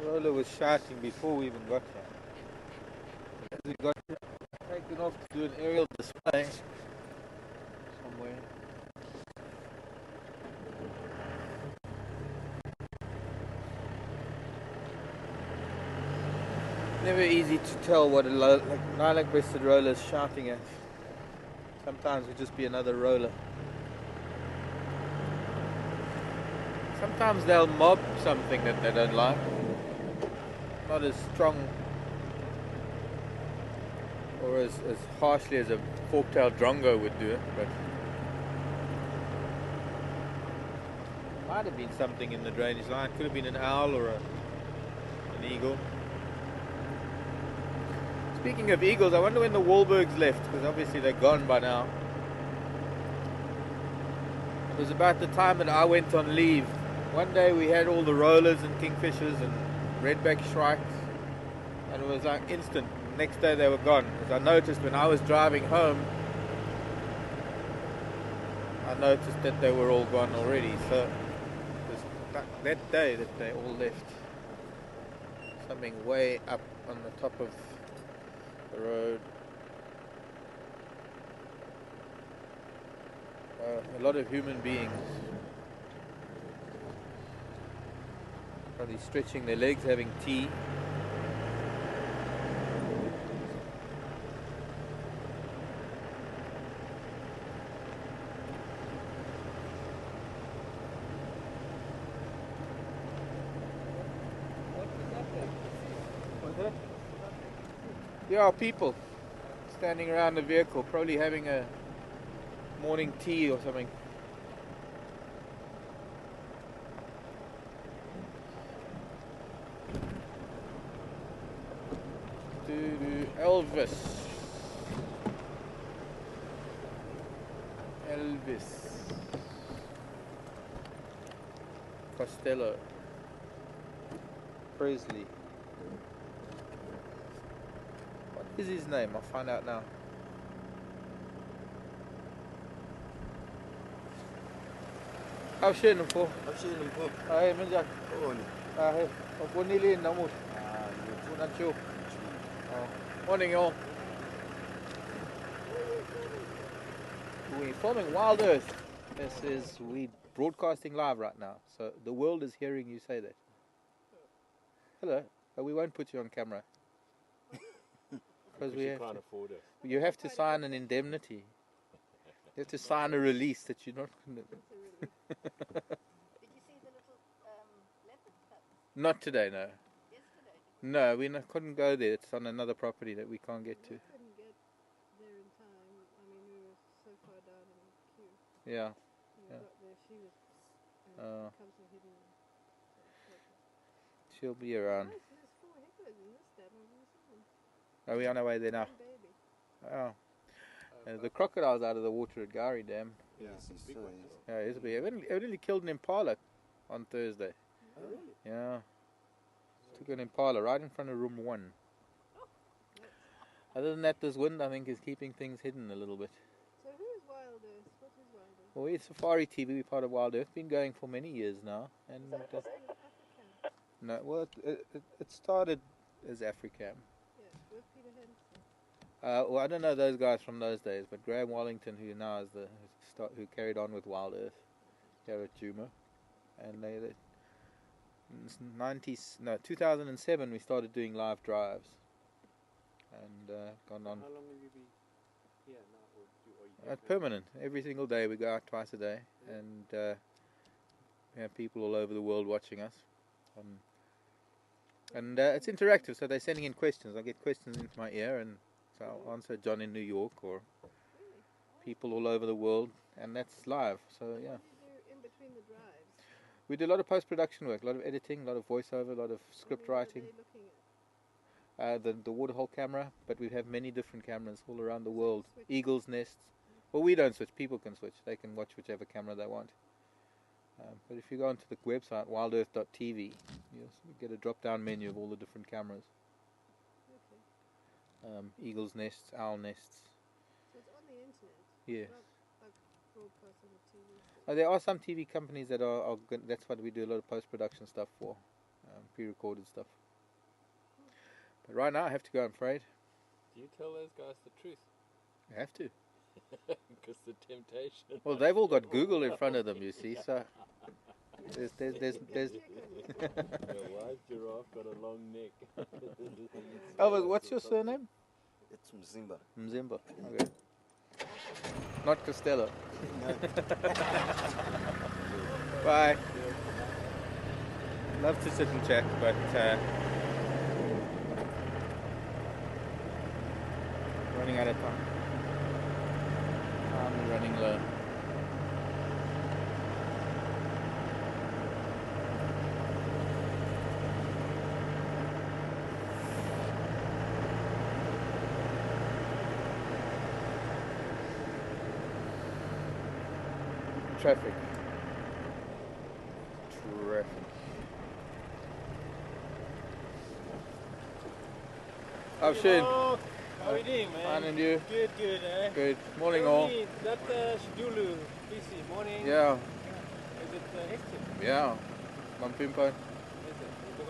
Roller was shouting before we even got here. As we got here, taken off to do an aerial display somewhere. Never easy to tell what a lilac-breasted roller is shouting at. Sometimes it just be another roller. Sometimes they'll mob something that they don't like. Not as strong or as harshly as a fork-tailed drongo would do it, but might have been something in the drainage line. Could have been an owl or an eagle. Speaking of eagles, I wonder when the Wahlbergs left, because obviously they're gone by now. It was about the time that I went on leave. One day we had all the rollers and kingfishers and redback shrikes, and it was like instant. Next day they were gone. As I noticed when I was driving home, I noticed that they were all gone already. So it was that day that they all left. Something way up on the top of the road. A lot of human beings probably stretching their legs, having tea. There are people standing around the vehicle, probably having a morning tea or something. Elvis. Costello. Presley. What is his name? I'll find out now. Schön po. Schön po. Hey, Minjak. Oh, Hey, ako nili namut. Nacho. Morning, y'all. We're filming Wild Earth. We broadcasting live right now, so the world is hearing you say that. Hello, but we won't put you on camera because can't afford it. You have to sign an indemnity. You have to sign a release that you're not going to. Did you see the little leopard cubs Not today, no. yesterday? No, we couldn't go there. It's on another property that we can't get to. We couldn't get there in time. I mean, we were so far down in the queue. Yeah. When we Yeah. got there, she was. Cubs were hidden. She'll be around. Nice, there's 4 hippos in this dam. I've never seen them. Are we on our way there now? One baby. Oh. The crocodile's out of the water at Gari Dam. Yes, it's big one. Yeah, it's big. Evidently killed an impala on Thursday. Oh, really? Yeah. Took an impala right in front of room 1. Other than that, this wind, I think, is keeping things hidden a little bit. So who is Wild Earth? What is Wild Earth? Well, it's Safari TV. We're part of Wild Earth. Been going for many years now. And African. no, well, it started as Africam. Yeah, with Peter Henson. Well, I don't know those guys from those days, but Graham Wallington, who now is who carried on with Wild Earth here at Juma, and they 2007 we started doing live drives, and gone on. How long will you be here now? Or you Permanent. Every single day we go out twice a day, and we have people all over the world watching us. And it's interactive, so they're sending in questions. I get questions into my ear, and so I'll answer John in New York or people all over the world, and that's live. So yeah, What do you do in between the drives? we do a lot of post-production work, a lot of editing, a lot of voiceover, a lot of script What writing. are they looking at? The waterhole camera, but we have many different cameras all around the world. Switch. Eagles nests. Well, we don't switch. People can switch. They can watch whichever camera they want. But if you go onto the website wildearth.tv, you'll get a drop-down menu of all the different cameras. Okay. Eagles nests, owl nests. So it's on the internet. Yes. Not like broadcast on the TV. There are some TV companies that are good. That's what we do a lot of post-production stuff for, pre-recorded stuff. But right now I have to go, I'm afraid. Do you tell those guys the truth? I have to. Because the temptation. Well, they've all got Google in front of them, you see, so there's The white giraffe got a long neck. Elvis, what's your surname? It's Mzimba. Mzimba. Okay. Not Costello. Bye. Love to sit and chat, but Running out of time. I'm running low. Traffic. Oh shit. How are you doing, man? Fine, and you? Good, good, eh? Good. Morning Tell all. me, that Shidulu, PC, morning. Yeah, Is it hectic? yeah. Mampimpan. Is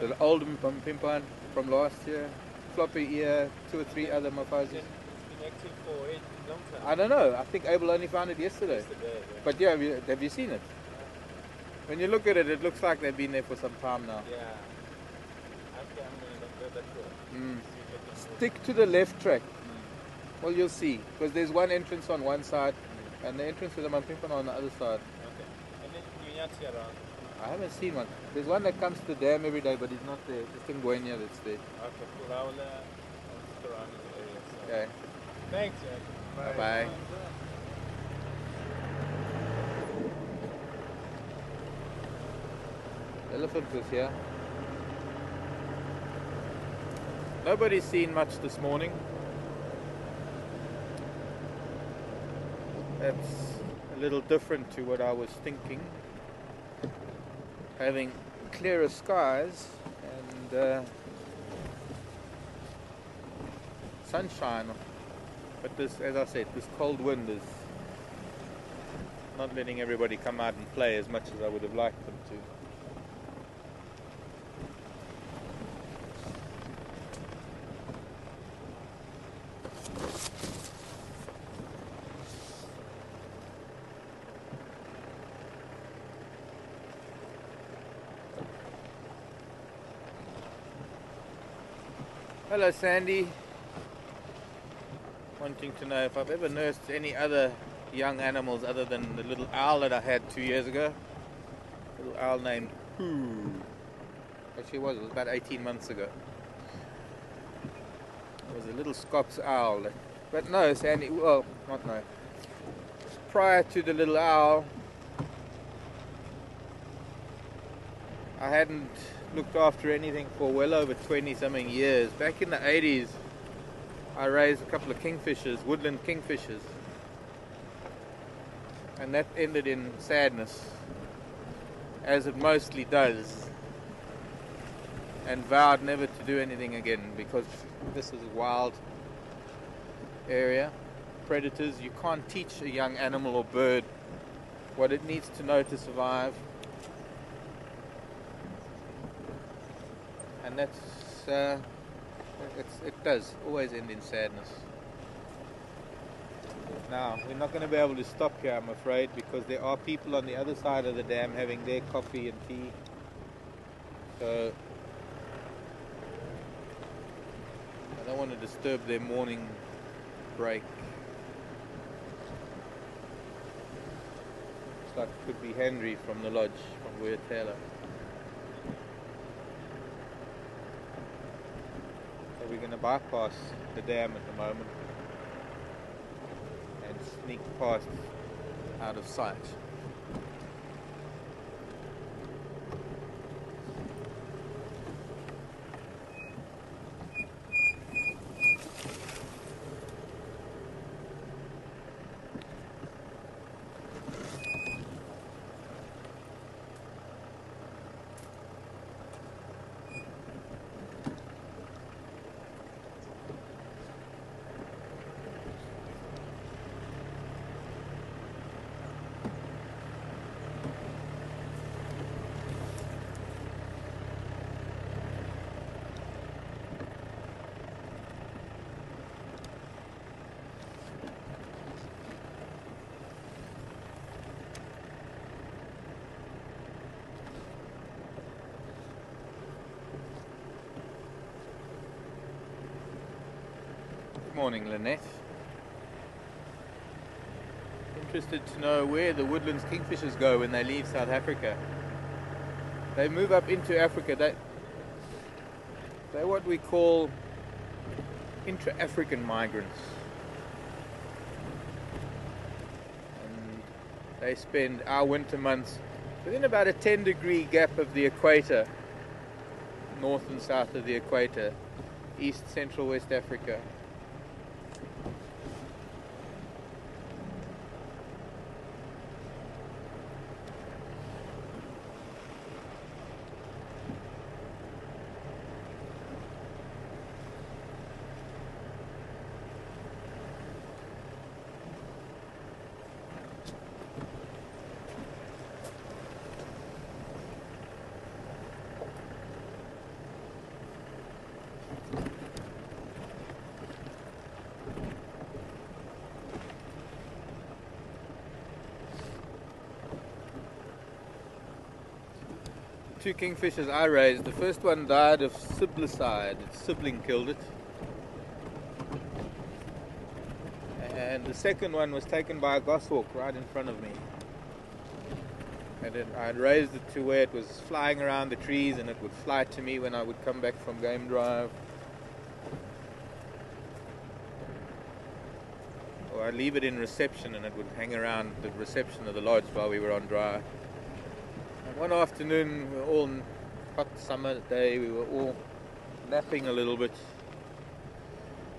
it? The old Mampimpan from last year. Floppy ear, 2 or 3 other mafazis. It's been active for a long time. I don't know. I think Abel only found it yesterday. Yesterday, yeah. But yeah, have you seen it? When you look at it, it looks like they've been there for some time now. Yeah. Okay, I'm going to go that way. Mm. See if I can- Stick to the left track. Well, you'll see. Because there's one entrance on one side and the entrance to the Mampimpan on the other side. Okay. And then you not see around. I haven't seen one. There's one that comes to the dam every day, but he's not there. Just in Guenya that's there. Okay, cool. I'll stick around in the area. So. Okay. Thanks, Jack. Bye. Elephant was here. Nobody's seen much this morning. That's a little different to what I was thinking. Having clearer skies and sunshine, but this, as I said, this cold wind is not letting everybody come out and play as much as I would have liked them to. Hello Sandy. Wanting to know if I've ever nursed any other young animals other than the little owl that I had 2 years ago. A little owl named Pooh. Actually it was about 18 months ago. It was a little Scots owl. But no, Sandy, well, not no. Prior to the little owl, I hadn't looked after anything for well over 20 something years. Back in the 80s, I raised a couple of kingfishers, woodland kingfishers. And that ended in sadness, as it mostly does. And vowed never to do anything again, because this is a wild area. Predators, you can't teach a young animal or bird what it needs to know to survive. And that's it does always end in sadness. Now we're not going to be able to stop here, I'm afraid, because there are people on the other side of the dam having their coffee and tea. So I don't want to disturb their morning break. Looks like it could be Henry from the lodge, from Weir Taylor. We're going to bypass the dam at the moment and sneak past out of sight. Good morning, Lynette. Interested to know where the woodlands kingfishers go when they leave South Africa. They move up into Africa. They're what we call intra-African migrants. They spend our winter months within about a 10-degree gap of the equator, north and south of the equator, East, Central, West Africa. Two kingfishers I raised, the first one died of siblicide. Its sibling killed it. And the second one was taken by a goshawk right in front of me. And then I had raised it to where it was flying around the trees and it would fly to me when I would come back from game drive. Or I'd leave it in reception and it would hang around the reception of the lodge while we were on drive. One afternoon, we were all hot summer day, we were all napping a little bit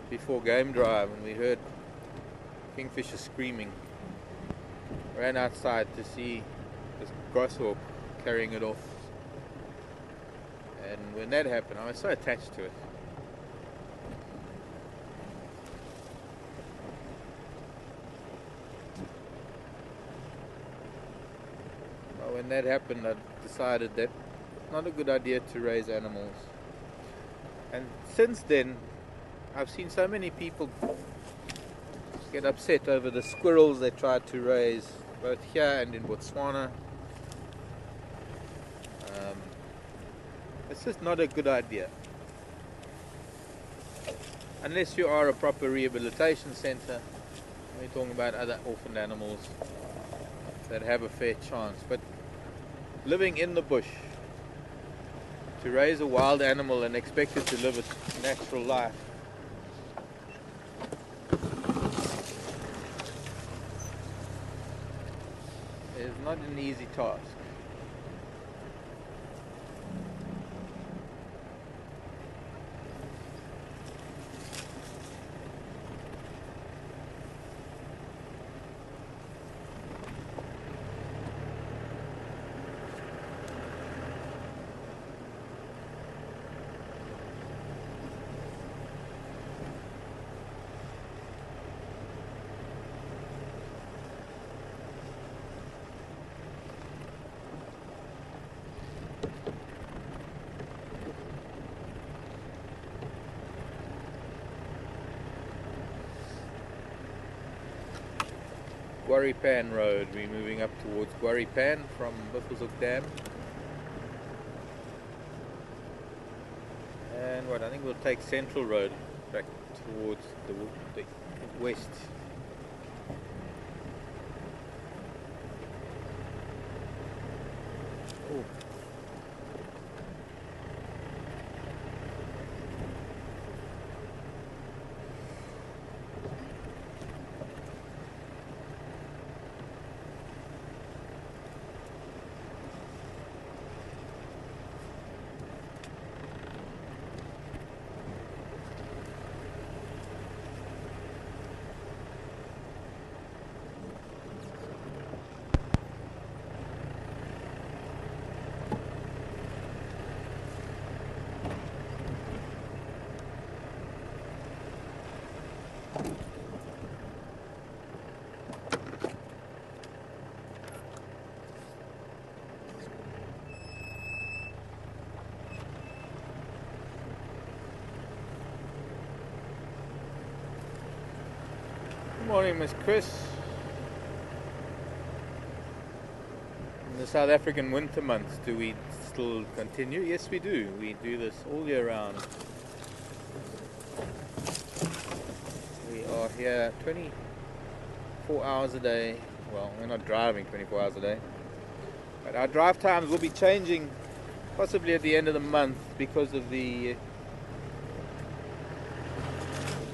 before game drive and we heard kingfisher screaming. Ran outside to see this goshawk carrying it off. And when that happened, I was so attached to it. When that happened, I decided that it's not a good idea to raise animals. And since then, I've seen so many people get upset over the squirrels they tried to raise, both here and in Botswana. It's just not a good idea. Unless you are a proper rehabilitation center, we're talking about other orphaned animals that have a fair chance. But living in the bush, to raise a wild animal and expect it to live its natural life, is not an easy task. Guaripan Road, we're moving up towards Guaripan from Buffelshoek Dam. And what, I think we'll take Central Road back towards the west. Oh. Good morning, Miss Chris. In the South African winter months, do we still continue? Yes, we do. We do this all year round. We are here 24 hours a day. Well, we're not driving 24 hours a day. But our drive times will be changing possibly at the end of the month because of the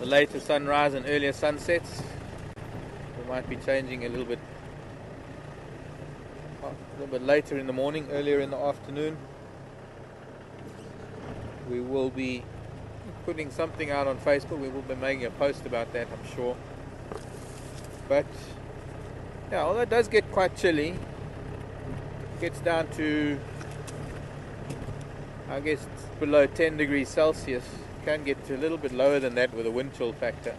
later sunrise and earlier sunsets. We might be changing a little bit a little bit later in the morning, earlier in the afternoon. We will be putting something out on Facebook. We will be making a post about that, I'm sure. But yeah, although it does get quite chilly, it gets down to, I guess, it's below 10 degrees Celsius. Can get to a little bit lower than that with a wind chill factor.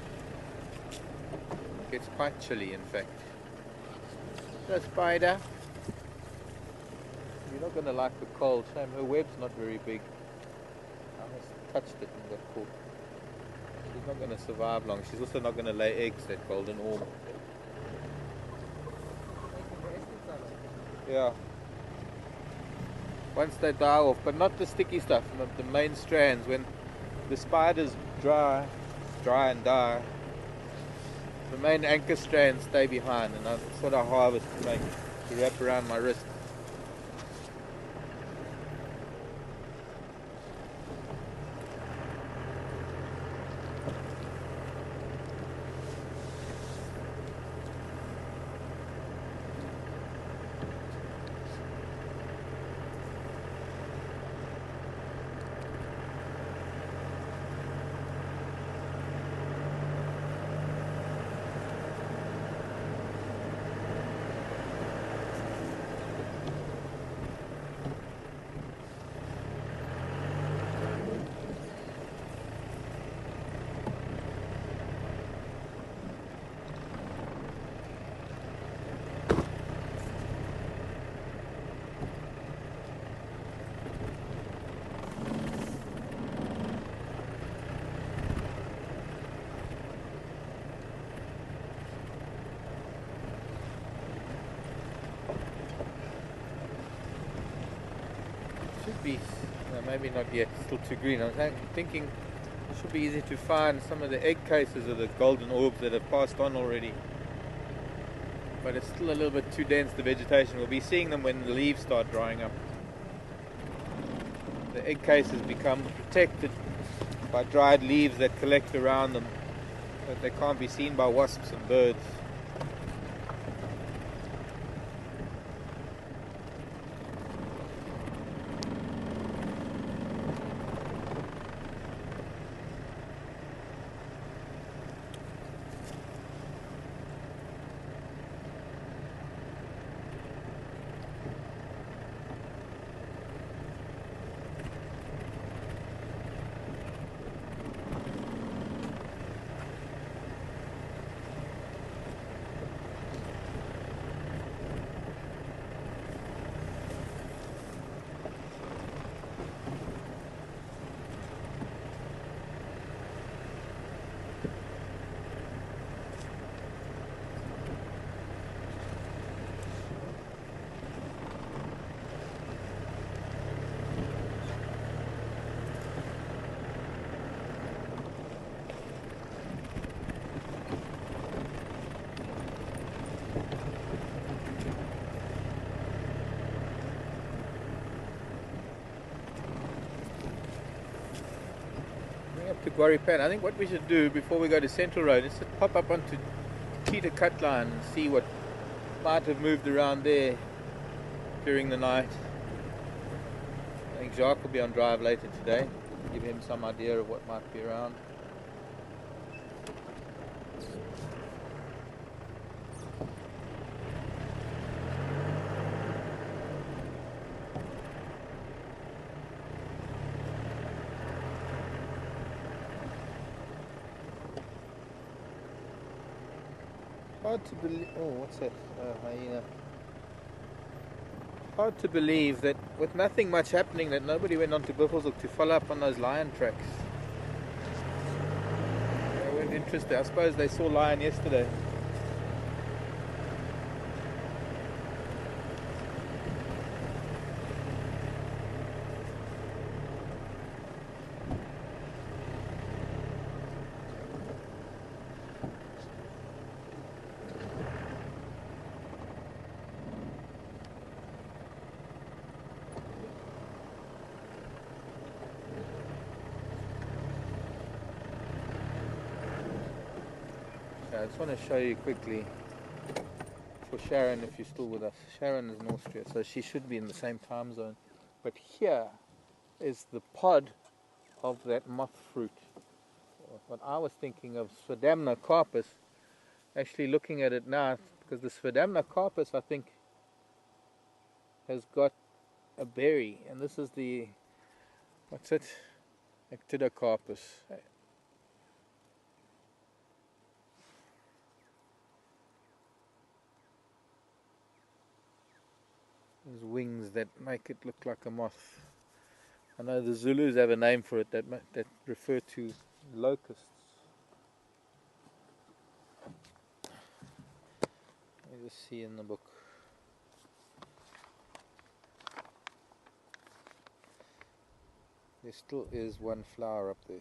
It gets quite chilly, in fact. The spider. You're not going to like the cold. Shame her web's not very big. I almost touched it and got caught. She's not going to survive long. She's also not going to lay eggs, that golden orb. Yeah. Once they die off, but not the sticky stuff, not the main strands. When the spiders dry and die, the main anchor strands stay behind, and that's what I harvest to wrap around my wrist. Should be, no, maybe not yet, still too green. I was thinking it should be easy to find some of the egg cases of the golden orbs that have passed on already. But it's still a little bit too dense, the vegetation. We'll be seeing them when the leaves start drying up. The egg cases become protected by dried leaves that collect around them, so that they can't be seen by wasps and birds. To Quarry Pan. I think what we should do before we go to Central Road is to pop up onto Peter Cut Line and see what might have moved around there during the night. I think Jacques will be on drive later today. Give him some idea of what might be around. Hard to believe. Oh, what's that? Hyena. Hard to believe that with nothing much happening, that nobody went on to Buffelshoek to follow up on those lion tracks. They weren't interested. I suppose they saw lion yesterday. I just want to show you quickly, for for Sharon if you're still with us. Sharon is in Austria, so she should be in the same time zone. But here is the pod of that moth fruit. What I was thinking of, Sphedamna carpus, actually looking at it now, because the Sphedamna carpus, I think, has got a berry, and this is the, what's it? Actidocarpus. There's wings that make it look like a moth. I know the Zulus have a name for it that refer to locusts. Let me just see in the book. There still is one flower up there.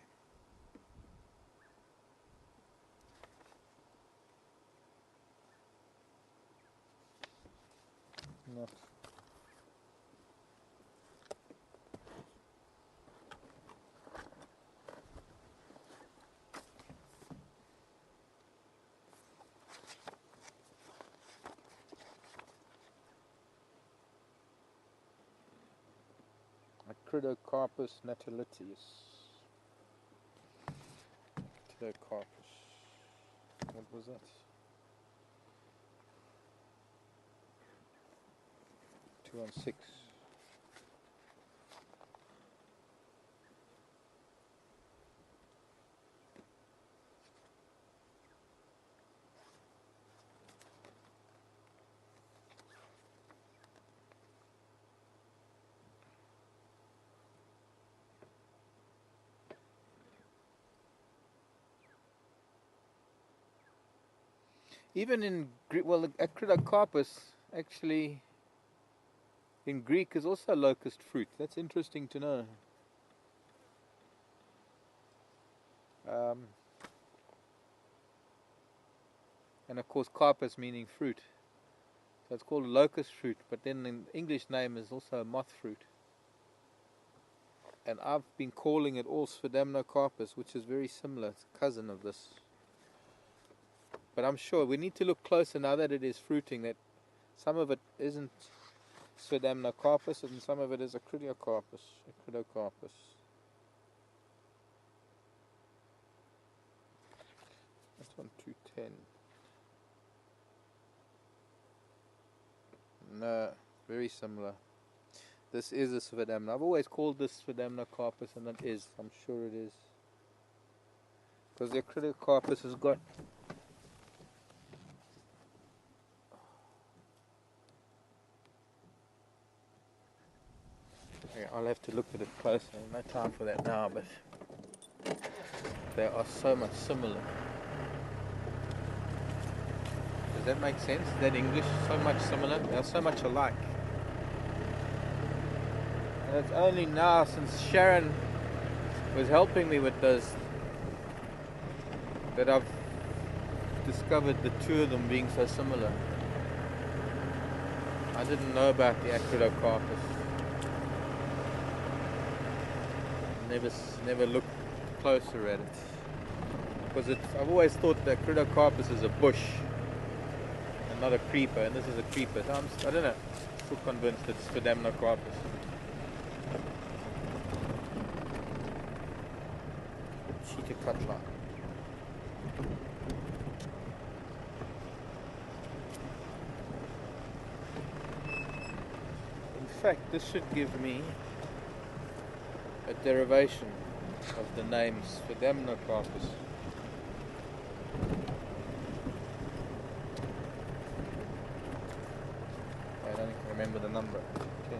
Not. Actidocarpus natalitis. Actidocarpus. What was that? 216. Even in Greek, well, the Actidocarpus actually in Greek is also locust fruit. That's interesting to know. And of course, carpus meaning fruit. So it's called locust fruit, but then the English name is also moth fruit. And I've been calling it all Sphedamnocarpus, which is very similar. It's a cousin of this. But I'm sure we need to look closer now that it is fruiting, that some of it isn't Sphedamnocarpus and some of it is Actidocarpus. That's one 210. No, very similar. This is a Sphedamna. I've always called this Sphedamnocarpus, and it is. I'm sure it is. Because the Actidocarpus has got I'll have to look at it closer. No time for that now, but they are so much similar. Does that make sense? That English, so much similar? They are so much alike. And it's only now, since Sharon was helping me with this, that I've discovered the two of them being so similar. I didn't know about the Actidocarpus. Never looked closer at it, because I've always thought that Actidocarpus is a bush and not a creeper, and this is a creeper. So I don't know. I'm still convinced it's Sphedamnocarpus. Cheetah cutler. In fact, this should give me a derivation of the name Sphedamnocarpus. I don't remember the number. Okay.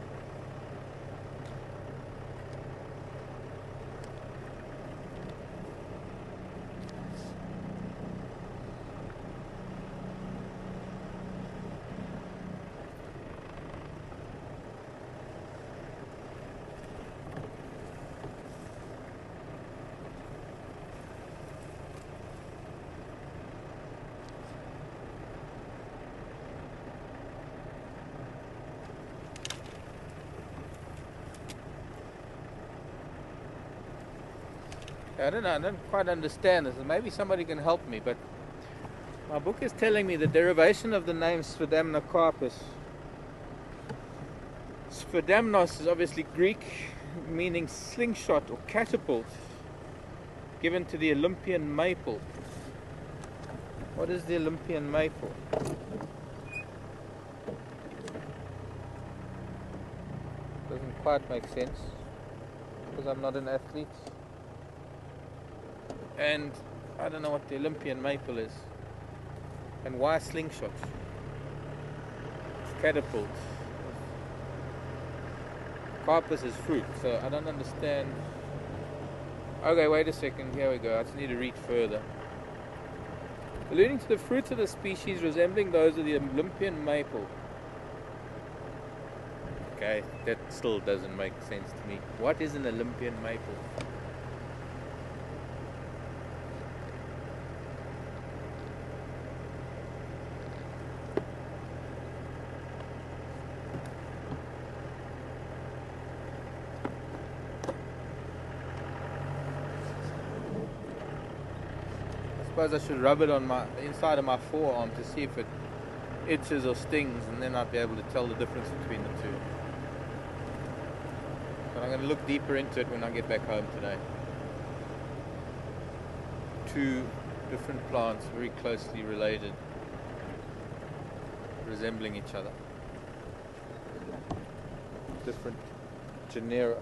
I don't know, I don't quite understand this. Maybe somebody can help me, but My book is telling me the derivation of the name Sphedamnocarpus. Sphedamnos is obviously Greek, meaning slingshot or catapult, given to the Olympian maple. What is the Olympian maple? Doesn't quite make sense because I'm not an athlete, and I don't know what the Olympian maple is. And why slingshot? Catapult. Carpus is fruit, so I don't understand. Okay, wait a second, here we go. I just need to read further. Alluding to the fruits of the species resembling those of the Olympian maple. Okay, that still doesn't make sense to me. What is an Olympian maple? I suppose I should rub it on the inside of my forearm to see if it itches or stings, and then I'd be able to tell the difference between the two. But I'm going to look deeper into it when I get back home today. Two different plants, very closely related, resembling each other. Different genera.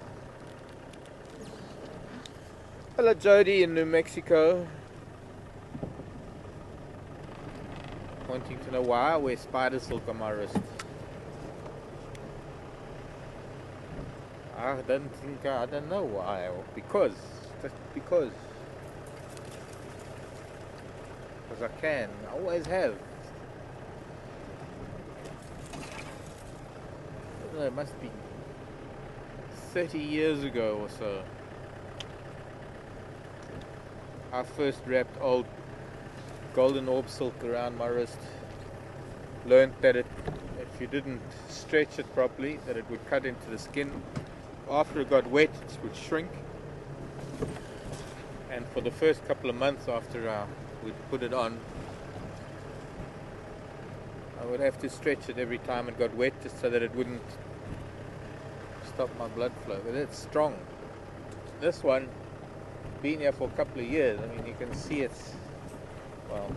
Hello Jody in New Mexico. Wanting to know why I wear spider silk on my wrist. I don't know why, or because, just because I can, I always have. I don't know, it must be 30 years ago or so. I first wrapped old golden orb silk around my wrist. Learned that if you didn't stretch it properly, that it would cut into the skin. After it got wet, it would shrink. And for the first couple of months after we'd put it on, I would have to stretch it every time it got wet, just so that it wouldn't stop my blood flow. But it's strong. This one, been here for a couple of years. I mean, you can see it's, well,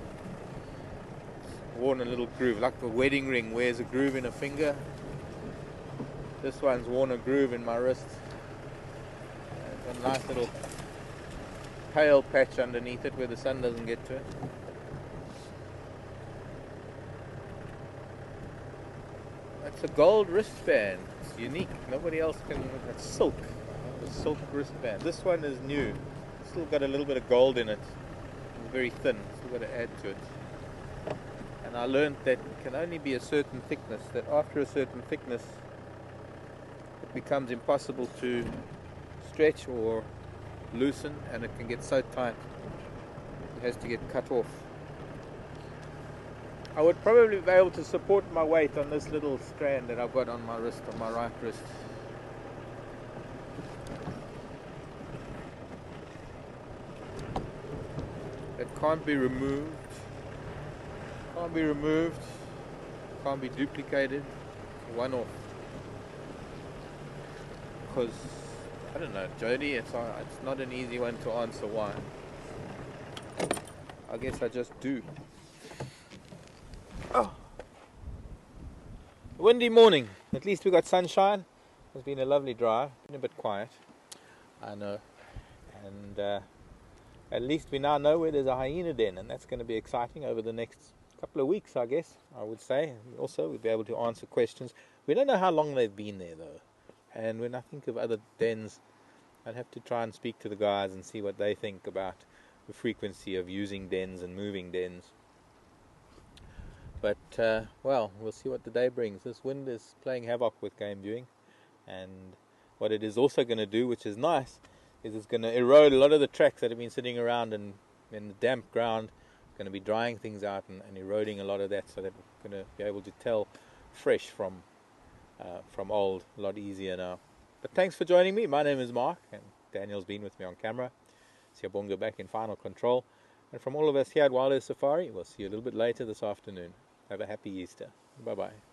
it's worn a little groove, like a wedding ring wears a groove in a finger. This one's worn a groove in my wrist. There's a nice little pale patch underneath it where the sun doesn't get to it. It's a gold wristband. It's unique. Nobody else can. It's silk. A silk wristband. This one is new. Still got a little bit of gold in it. It's very thin. Still got to add to it. And I learned that it can only be a certain thickness. That after a certain thickness, it becomes impossible to stretch or loosen, and it can get so tight it has to get cut off. I would probably be able to support my weight on this little strand that I've got on my wrist, on my right wrist. It can't be removed, can't be duplicated, one off. Because, I don't know, Jody, it's not an easy one to answer why. I guess I just do. Oh. Windy morning. At least we got sunshine. It's been a lovely drive. Been a bit quiet, I know. And at least we now know where there's a hyena den, and that's going to be exciting over the next couple of weeks, I guess, I would say. Also, we'll be able to answer questions. We don't know how long they've been there, though. And when I think of other dens, I'd have to try and speak to the guys and see what they think about the frequency of using dens and moving dens. But, well, we'll see what the day brings. This wind is playing havoc with game viewing. And what it is also going to do, which is nice, is it's going to erode a lot of the tracks that have been sitting around in the damp ground. It's going to be drying things out and eroding a lot of that, so that we're going to be able to tell fresh from old a lot easier now. But thanks for joining me. My name is Mark, and Daniel's been with me on camera. Siyabonga back in final control. And from all of us here at Wild Earth Safari, we'll see you a little bit later this afternoon. Have a happy Easter. Bye-bye.